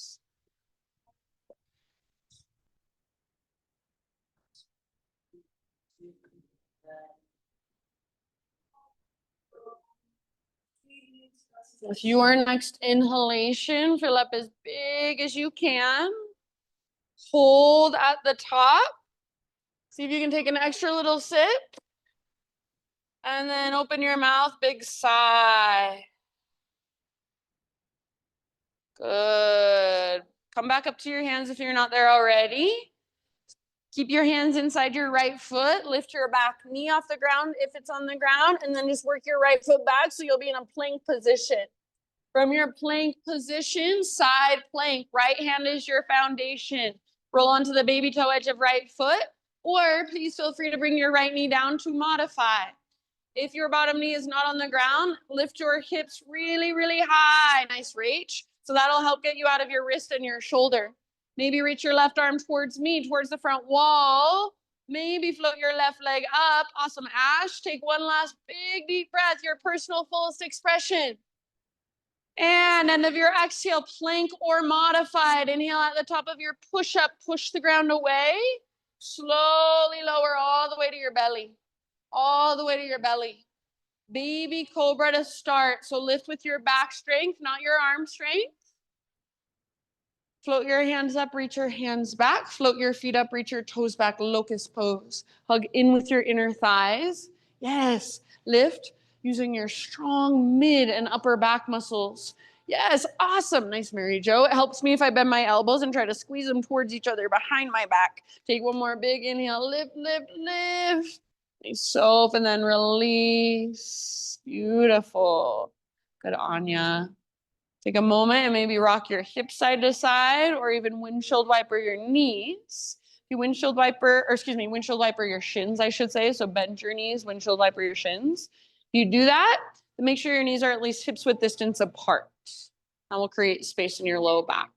With your next inhalation, fill up as big as you can. Hold at the top. See if you can take an extra little sip. And then open your mouth, big sigh. Good. Come back up to your hands if you're not there already. Keep your hands inside your right foot. Lift your back knee off the ground if it's on the ground, and then just work your right foot back so you'll be in a plank position. From your plank position, side plank. Right hand is your foundation. Roll onto the baby toe edge of right foot, or please feel free to bring your right knee down to modify. If your bottom knee is not on the ground, lift your hips really, really high. Nice reach. So that'll help get you out of your wrist and your shoulder. Maybe reach your left arm towards me, towards the front wall. Maybe float your left leg up. Awesome, Ash. Take one last big deep breath, your personal fullest expression. And end of your exhale, plank or modified. Inhale at the top of your push-up. Push the ground away. Slowly lower all the way to your belly. All the way to your belly. Baby cobra to start. So lift with your back strength, not your arm strength. Float your hands up, reach your hands back. Float your feet up, reach your toes back, locust pose. Hug in with your inner thighs. Yes, lift using your strong mid and upper back muscles. Yes, awesome. Nice, Mary Jo. It helps me if I bend my elbows and try to squeeze them towards each other behind my back. Take one more big inhale, lift, lift, lift. Nice soap, and then release. Beautiful. Good, Anya. Take a moment and maybe rock your hips side to side or even windshield wiper your knees. If you windshield wiper, or excuse me, windshield wiper your shins, I should say. So bend your knees, windshield wiper your shins. If you do that, then make sure your knees are at least hips width distance apart. That will create space in your low back.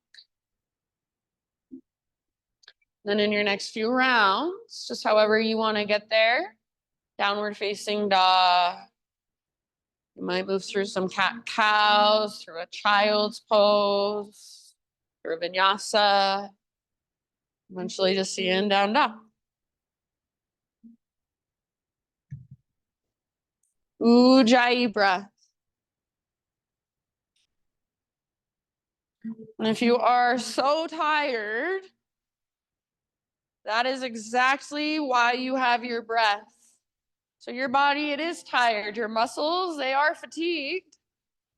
Then in your next few rounds, just however you want to get there, downward facing dog. You might move through some cat-cows, through a child's pose, through a vinyasa. Eventually just in, down, down. Ujjayi breath. And if you are so tired, that is exactly why you have your breath. So your body, it is tired. Your muscles, they are fatigued.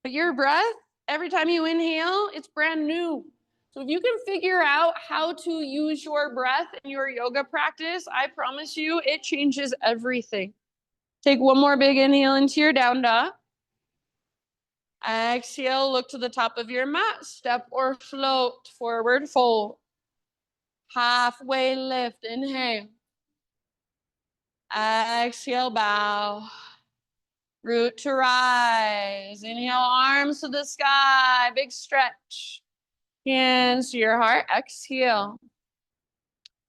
But your breath, every time you inhale, it's brand new. So if you can figure out how to use your breath in your yoga practice, I promise you, it changes everything. Take one more big inhale into your down dog. Exhale, look to the top of your mat, step or float, forward fold. Halfway lift, inhale. Exhale, bow. Root to rise. Inhale, arms to the sky, big stretch. Hands to your heart, exhale.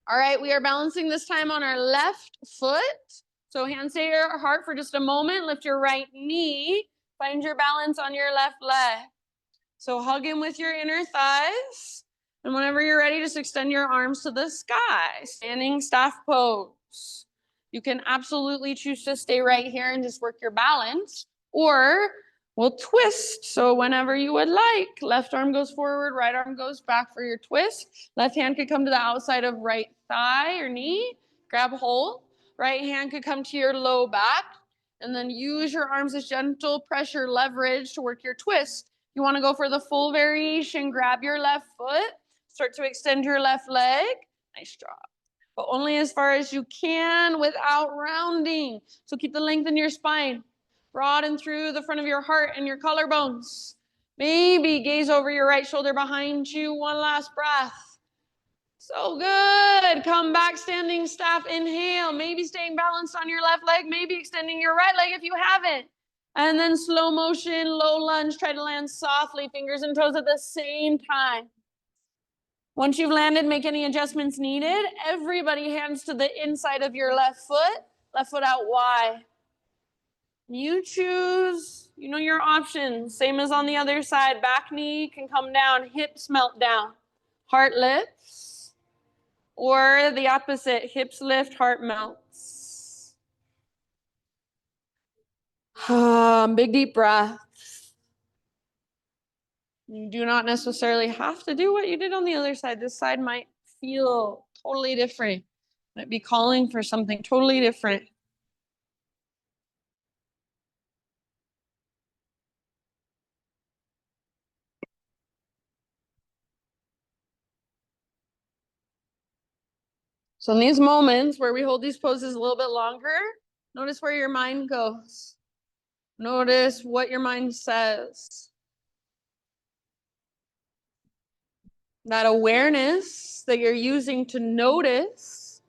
All right, we are balancing this time on our left foot. So hands to your heart for just a moment, lift your right knee, find your balance on your left leg. So hug in with your inner thighs. And whenever you're ready, just extend your arms to the sky, standing staff pose. You can absolutely choose to stay right here and just work your balance, or we'll twist. So whenever you would like, left arm goes forward, right arm goes back for your twist. Left hand could come to the outside of right thigh or knee, grab hold. Right hand could come to your low back, and then use your arms as gentle pressure leverage to work your twist. You want to go for the full variation, grab your left foot, start to extend your left leg. Nice job. But only as far as you can without rounding. So keep the length in your spine. Broaden through the front of your heart and your collarbones. Maybe gaze over your right shoulder behind you. One last breath. So good. Come back, standing staff. Inhale. Maybe staying balanced on your left leg. Maybe extending your right leg if you haven't. And then slow motion, low lunge. Try to land softly, fingers and toes at the same time. Once you've landed, make any adjustments needed. Everybody hands to the inside of your left foot out wide. You choose, you know your options. Same as on the other side. Back knee can come down, hips melt down. Heart lifts. Or the opposite, hips lift, heart melts. Big deep breath. You do not necessarily have to do what you did on the other side. This side might feel totally different. Might be calling for something totally different. So in these moments where we hold these poses a little bit longer, notice where your mind goes. Notice what your mind says. That awareness that you're using to notice,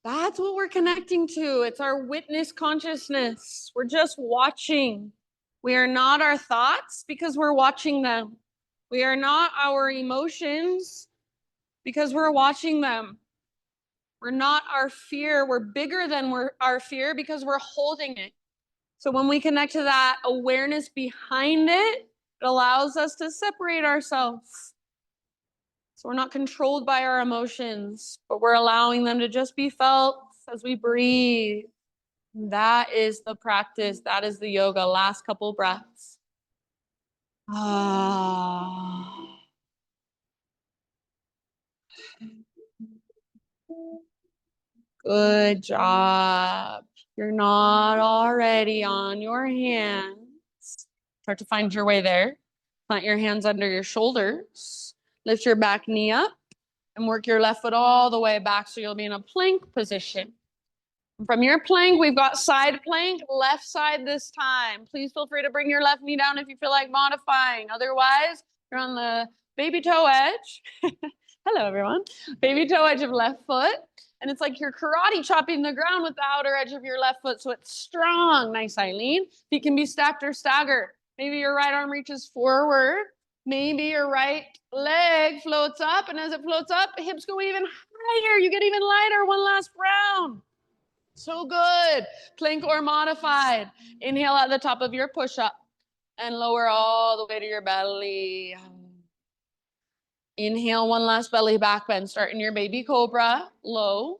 that's what we're connecting to. It's our witness consciousness. We're just watching. We are not our thoughts because we're watching them. We are not our emotions because we're watching them. We're not our fear. We're bigger than our fear because we're holding it. So when we connect to that awareness behind it, it allows us to separate ourselves. So we're not controlled by our emotions, but we're allowing them to just be felt as we breathe. That is the practice. That is the yoga. Last couple breaths. Good job. You're not already on your hands. Start to find your way there. Plant your hands under your shoulders. Lift your back knee up and work your left foot all the way back so you'll be in a plank position. From your plank, we've got side plank, left side this time. Please feel free to bring your left knee down if you feel like modifying. Otherwise, you're on the baby toe edge. Hello, everyone. Baby toe edge of left foot. And it's like you're karate chopping the ground with the outer edge of your left foot so it's strong. Nice, Eileen. Feet can be stacked or staggered. Maybe your right arm reaches forward. Maybe your right leg floats up. And as it floats up, hips go even higher. You get even lighter. One last round. So good. Plank or modified. Inhale at the top of your push-up and lower all the way to your belly. Inhale, one last belly back bend. Start in your baby cobra, low.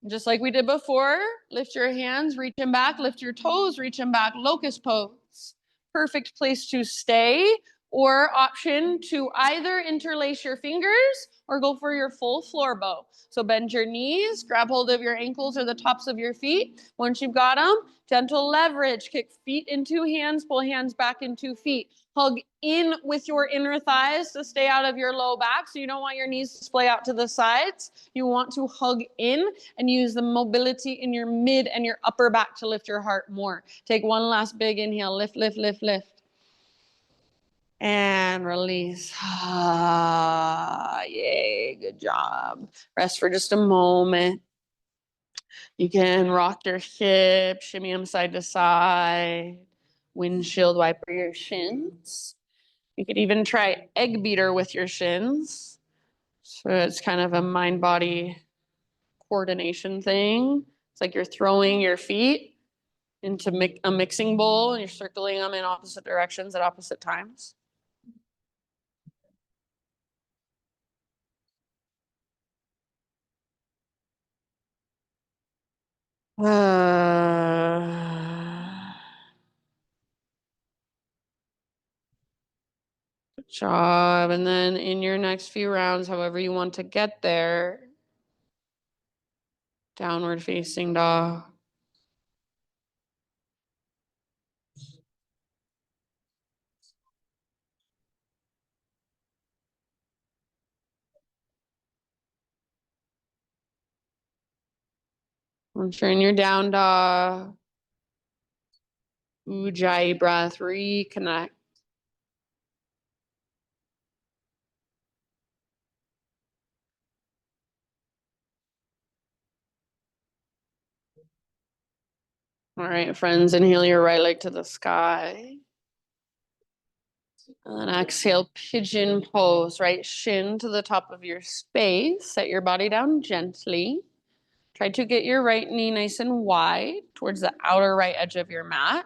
Just like we did before, lift your hands, reach them back, lift your toes, reach them back, locust pose. Perfect place to stay, or option to either interlace your fingers or go for your full floor bow. So bend your knees, grab hold of your ankles or the tops of your feet. Once you've got them, gentle leverage, kick feet into hands, pull hands back into feet. Hug in with your inner thighs to stay out of your low back. So you don't want your knees to splay out to the sides. You want to hug in and use the mobility in your mid and your upper back to lift your heart more. Take one last big inhale, lift, lift, lift, lift. And release. Ah, yay, good job. Rest for just a moment. You can rock your hips, shimmy them side to side, windshield wiper your shins. You could even try egg beater with your shins. So it's kind of a mind-body coordination thing. It's like you're throwing your feet into a mixing bowl and you're circling them in opposite directions at opposite times. Good job. And then in your next few rounds, however you want to get there, downward facing dog. Once you're in your down dog, Ujjayi breath, reconnect. All right, friends, inhale your right leg to the sky. And then exhale, pigeon pose, right shin to the top of your space. Set your body down gently. Try to get your right knee nice and wide towards the outer right edge of your mat.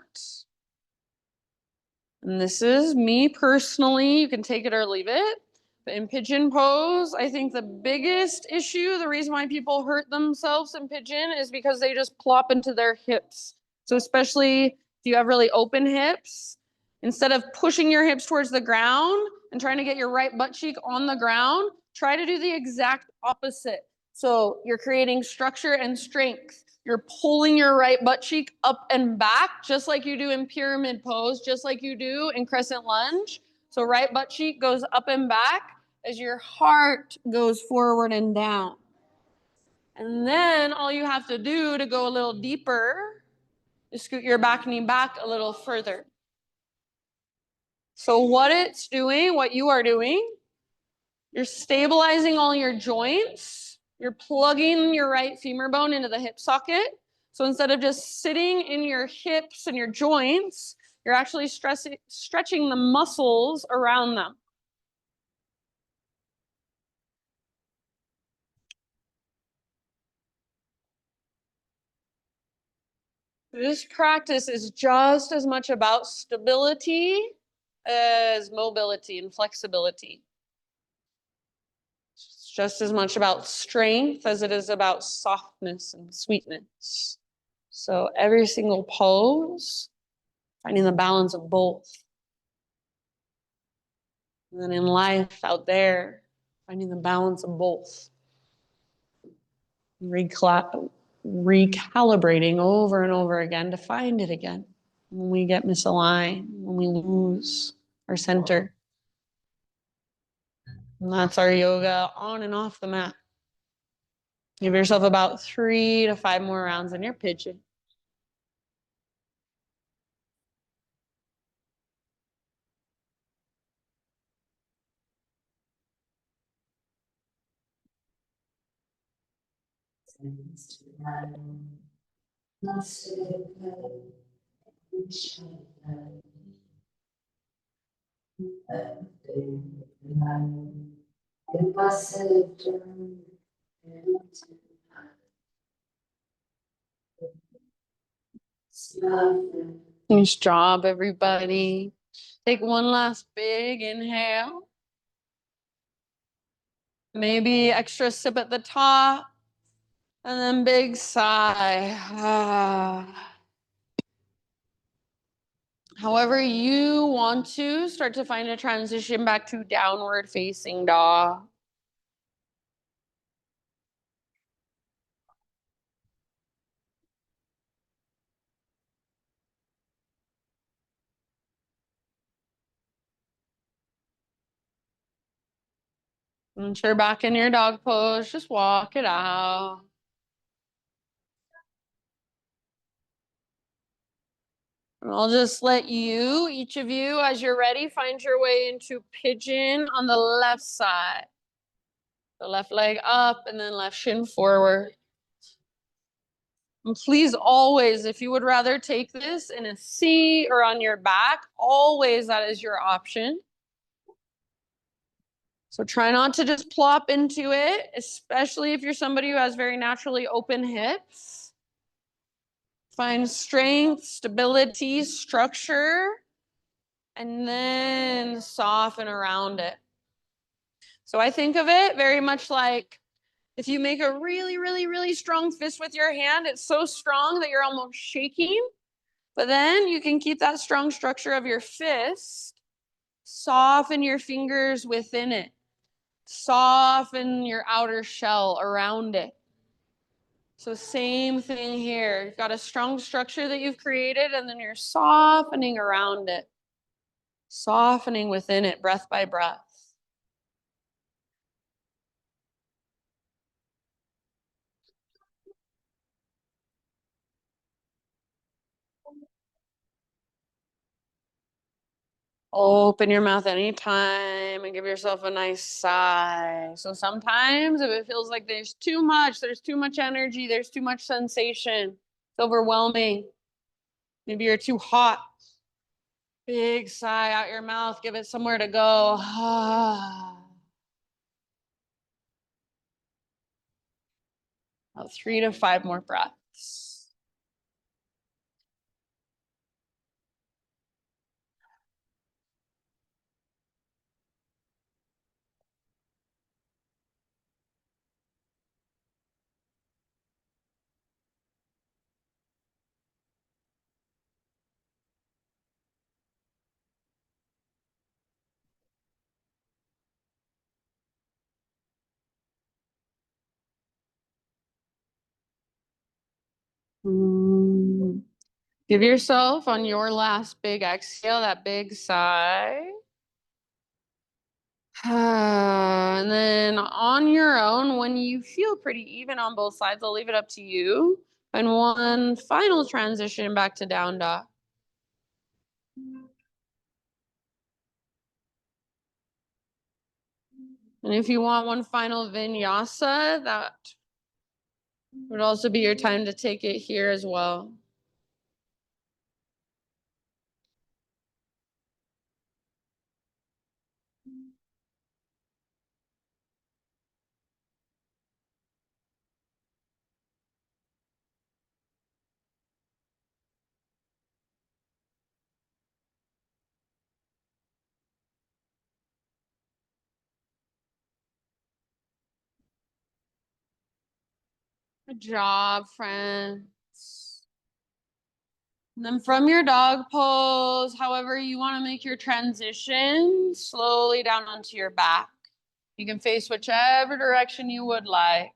And this is me personally. You can take it or leave it. But in pigeon pose, I think the biggest issue, the reason why people hurt themselves in pigeon is because they just plop into their hips. So especially if you have really open hips, instead of pushing your hips towards the ground and trying to get your right butt cheek on the ground, try to do the exact opposite. So you're creating structure and strength. You're pulling your right butt cheek up and back, just like you do in pyramid pose, just like you do in crescent lunge. So right butt cheek goes up and back as your heart goes forward and down. And then all you have to do to go a little deeper is scoot your back knee back a little further. So what it's doing, what you are doing, you're stabilizing all your joints. You're plugging your right femur bone into the hip socket. So instead of just sitting in your hips and your joints, you're actually stretching the muscles around them. This practice is just as much about stability as mobility and flexibility. It's just as much about strength as it is about softness and sweetness. So every single pose, finding the balance of both. And then in life out there, finding the balance of both. Recalibrating over and over again to find it again. When we get misaligned, when we lose our center. And that's our yoga on and off the mat. Give yourself about 3 to 5 more rounds in your pigeon. Nice job, everybody. Take one last big inhale. Maybe extra sip at the top. And then big sigh. However you want to, start to find a transition back to downward facing dog. Once you're back in your dog pose, just walk it out. And I'll just let you, each of you, as you're ready, find your way into pigeon on the left side. The left leg up and then left shin forward. And please always, if you would rather take this in a C or on your back, always that is your option. So try not to just plop into it, especially if you're somebody who has very naturally open hips. Find strength, stability, structure, and then soften around it. So I think of it very much like if you make a really, really, really strong fist with your hand, it's so strong that you're almost shaking. But then you can keep that strong structure of your fist, soften your fingers within it, soften your outer shell around it. So same thing here. You've got a strong structure that you've created, and then you're softening around it, softening within it, breath by breath. Open your mouth anytime and give yourself a nice sigh. So sometimes if it feels like there's too much energy, there's too much sensation, it's overwhelming. Maybe you're too hot. Big sigh out your mouth, give it somewhere to go. About 3 to 5 more breaths. Give yourself on your last big exhale, that big sigh. And then on your own, when you feel pretty even on both sides, I'll leave it up to you. And one final transition back to down dog. And if you want one final vinyasa, that would also be your time to take it here as well. Good job, friends. And then from your dog pose, however you want to make your transition, slowly down onto your back. You can face whichever direction you would like.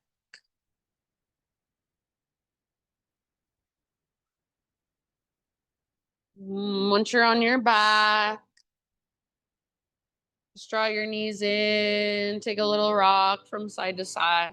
Once you're on your back, Just draw your knees in, take a little rock from side to side.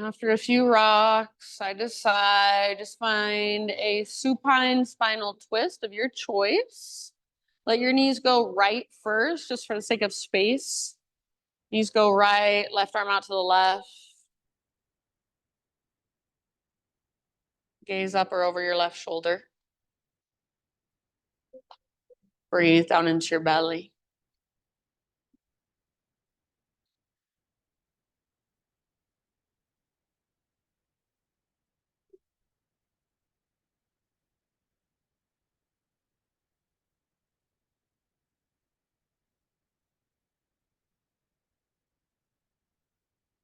After a few rocks, side to side, just find a supine spinal twist of your choice. Let your knees go right first, just for the sake of space. Knees go right, left arm out to the left. Gaze up or over your left shoulder. Breathe down into your belly.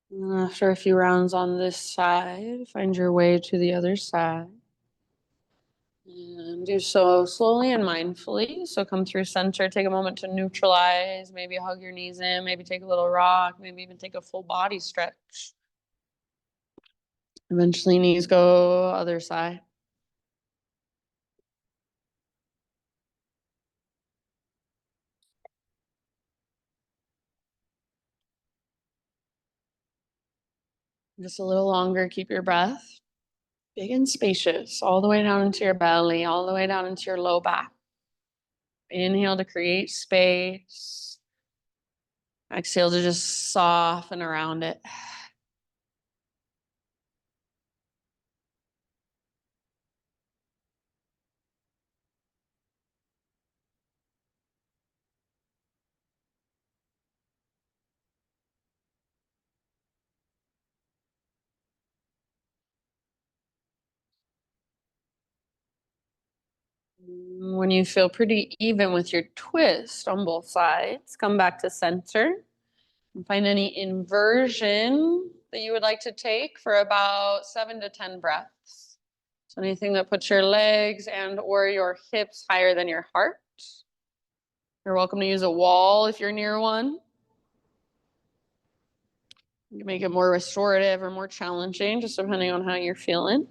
And after a few rounds on this side, find your way to the other side. And do so slowly and mindfully. So come through center, take a moment to neutralize, maybe hug your knees in, maybe take a little rock, maybe even take a full body stretch. Eventually knees go other side. Just a little longer, keep your breath big and spacious, all the way down into your belly, all the way down into your low back. Inhale to create space. Exhale to just soften around it. When you feel pretty even with your twist on both sides, come back to center and find any inversion that you would like to take for about 7 to 10 breaths. So anything that puts your legs and or your hips higher than your heart. You're welcome to use a wall if you're near one. You can make it more restorative or more challenging, just depending on how you're feeling.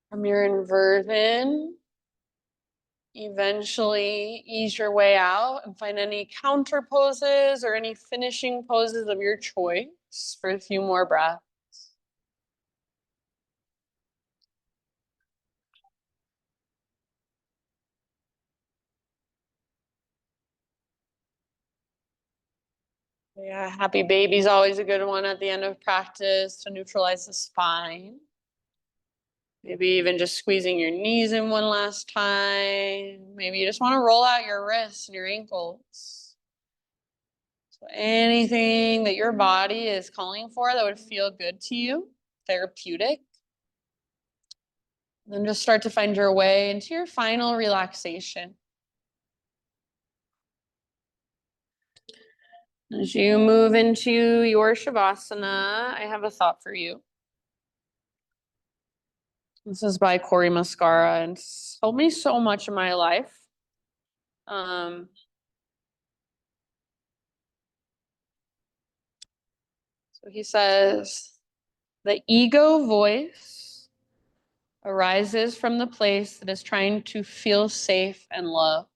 From your inversion, eventually ease your way out and find any counter poses or any finishing poses of your choice for a few more breaths. Yeah, happy baby's always a good one at the end of practice to neutralize the spine. Maybe even just squeezing your knees in one last time. Maybe you just want to roll out your wrists and your ankles. So anything that your body is calling for that would feel good to you, therapeutic. Then just start to find your way into your final relaxation. As you move into your Shavasana, I have a thought for you. This is by Cory Muscara, and it's helped me so much in my life. So he says, the ego voice arises from the place that is trying to feel safe and loved.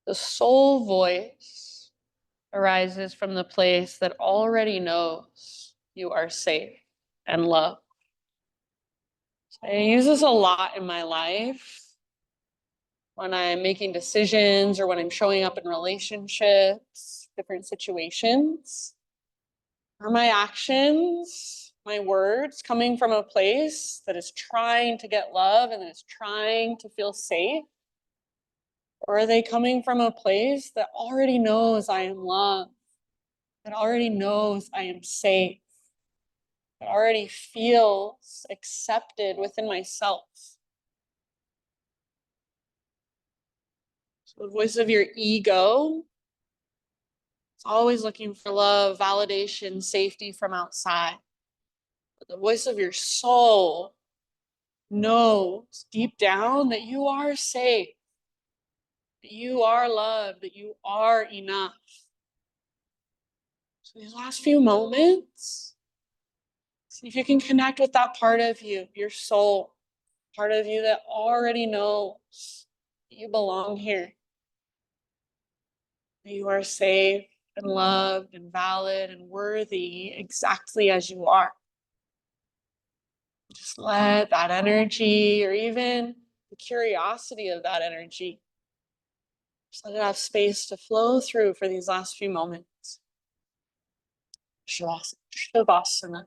The soul voice arises from the place that already knows you are safe and loved. I use this a lot in my life when I'm making decisions or when I'm showing up in relationships, different situations. Are my actions, my words coming from a place that is trying to get love and that is trying to feel safe? Or are they coming from a place that already knows I am loved, that already knows I am safe, that already feels accepted within myself? So the voice of your ego is always looking for love, validation, safety from outside. But the voice of your soul knows deep down that you are safe, that you are loved, that you are enough. So these last few moments, see if you can connect with that part of you, your soul, part of you that already knows that you belong here, that you are safe and loved and valid and worthy exactly as you are. Just let that energy or even the curiosity of that energy, just let it have space to flow through for these last few moments. Shavasana.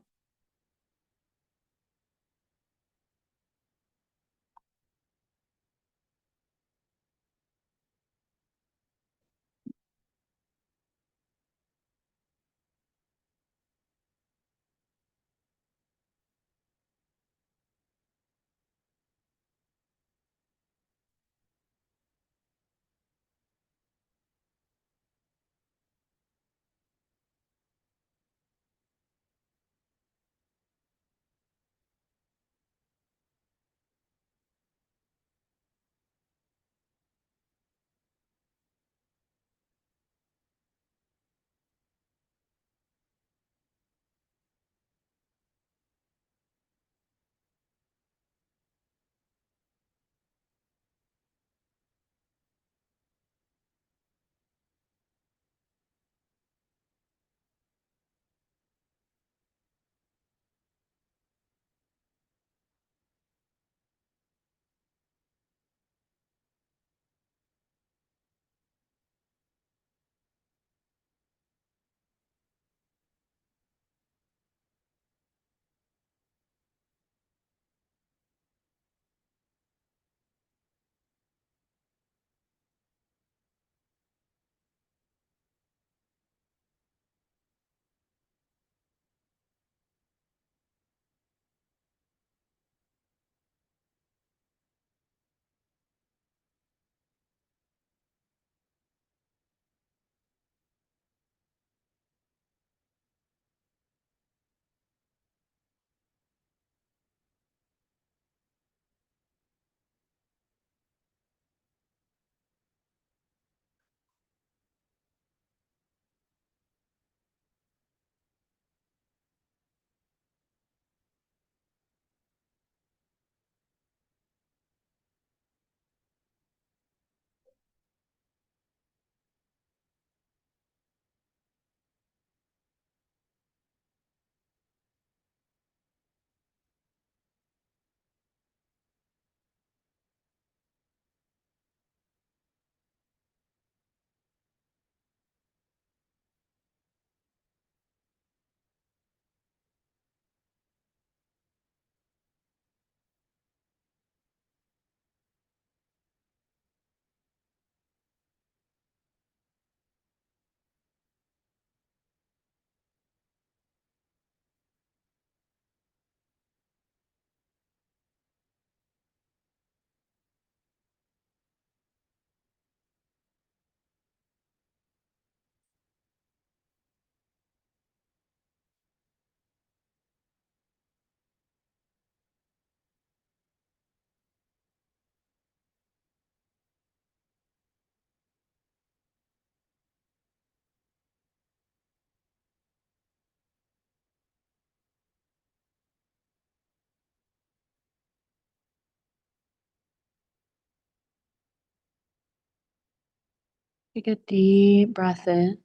Take a deep breath in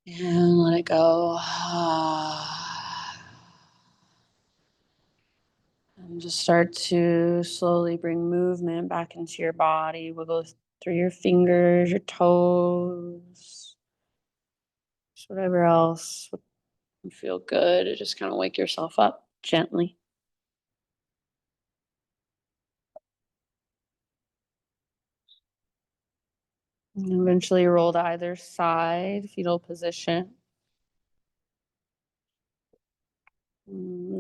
and let it go. Just start to slowly bring movement back into your body. Wiggle through your fingers, your toes, just whatever else would feel good. Just kind of wake yourself up gently. And eventually roll to either side, fetal position.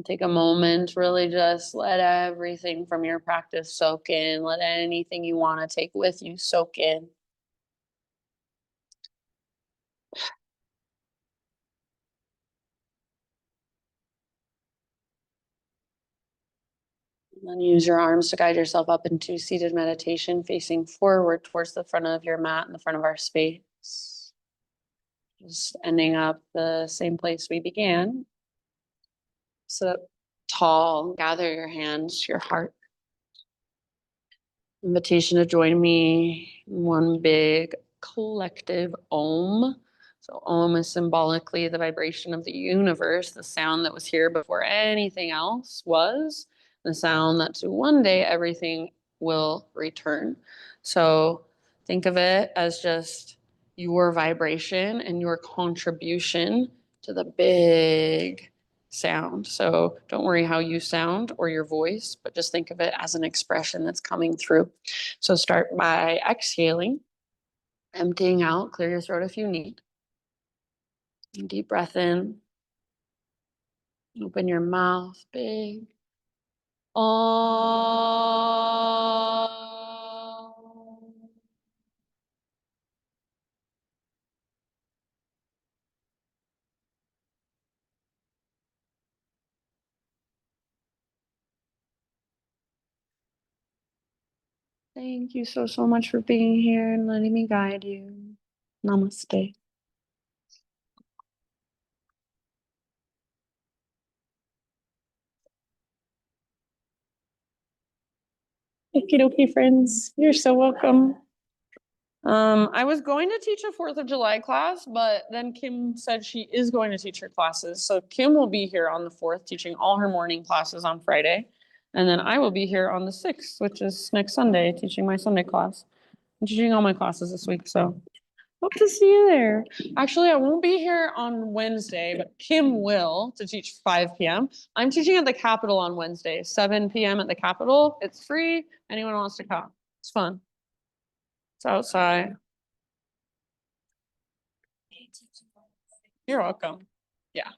Take a moment, really just let everything from your practice soak in. Let anything you want to take with you soak in. And then use your arms to guide yourself up into seated meditation, facing forward towards the front of your mat and the front of our space. Just ending up the same place we began. Sit up tall, gather your hands to your heart. Invitation to join me in one big collective Om. So Om is symbolically the vibration of the universe, the sound that was here before anything else was, the sound that to one day everything will return. So think of it as just your vibration and your contribution to the big sound. So don't worry how you sound or your voice, but just think of it as an expression that's coming through. So start by exhaling, emptying out, clear your throat if you need. Deep breath in. Open your mouth big. Om. Thank you so much for being here and letting me guide you. Namaste. Okie dokie, friends. You're so welcome. I was going to teach a 4th of July class, but then Kim said she is going to teach her classes. So Kim will be here on the 4th, teaching all her morning classes on Friday. And then I will be here on the 6th, which is next Sunday, teaching my Sunday class. I'm teaching all my classes this week, so hope to see you there. Actually, I won't be here on Wednesday, but Kim will to teach 5 p.m. I'm teaching at the Capitol on Wednesday, 7 p.m. at the Capitol. It's free. Anyone wants to come. It's fun. It's outside. You're welcome. Yeah.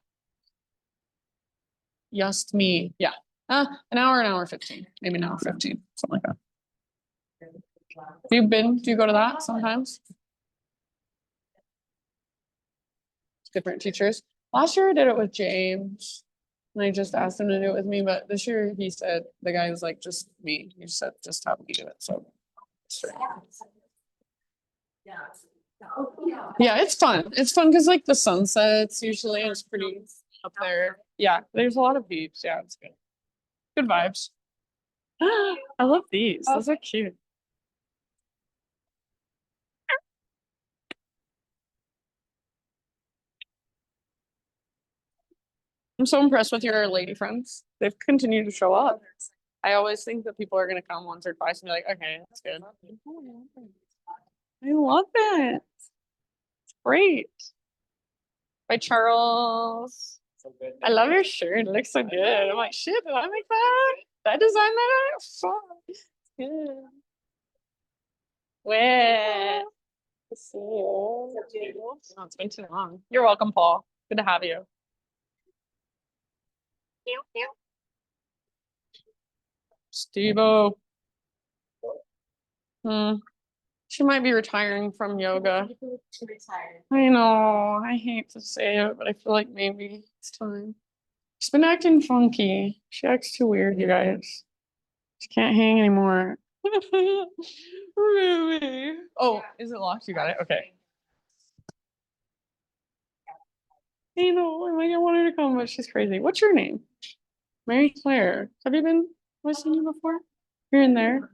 Just me. Yeah. An hour 15. Maybe an hour 15. Something like that. Do you go to that sometimes? Different teachers. Last year I did it with James. And I just asked him to do it with me, but this year he said the guy was like, just me. He said just have me do it. So yeah, it's fun. It's fun because like the sunsets usually is pretty up there. Yeah, there's a lot of views. Yeah, it's good. Good vibes. I love these. Those are cute. I'm so impressed with your lady friends. They've continued to show up. I always think that people are going to come once or twice and be like, okay, that's good. I love it. It's great. By Charles. I love your shirt. It looks so good. I'm like, shit, did I make that? Did I design that? Fuck. It's good. Where? To see you. Oh, it's been too long. You're welcome, Paul. Good to have you. Steve-O. Hmm. She might be retiring from yoga. I know. I hate to say it, but I feel like maybe it's time. She's been acting funky. She acts too weird, you guys. She can't hang anymore. Really? Oh, is it locked? You got it? Okay. I know. I might want her to come, but she's crazy. What's your name? Mary Claire. Have you been listening before? You're in there. Okay.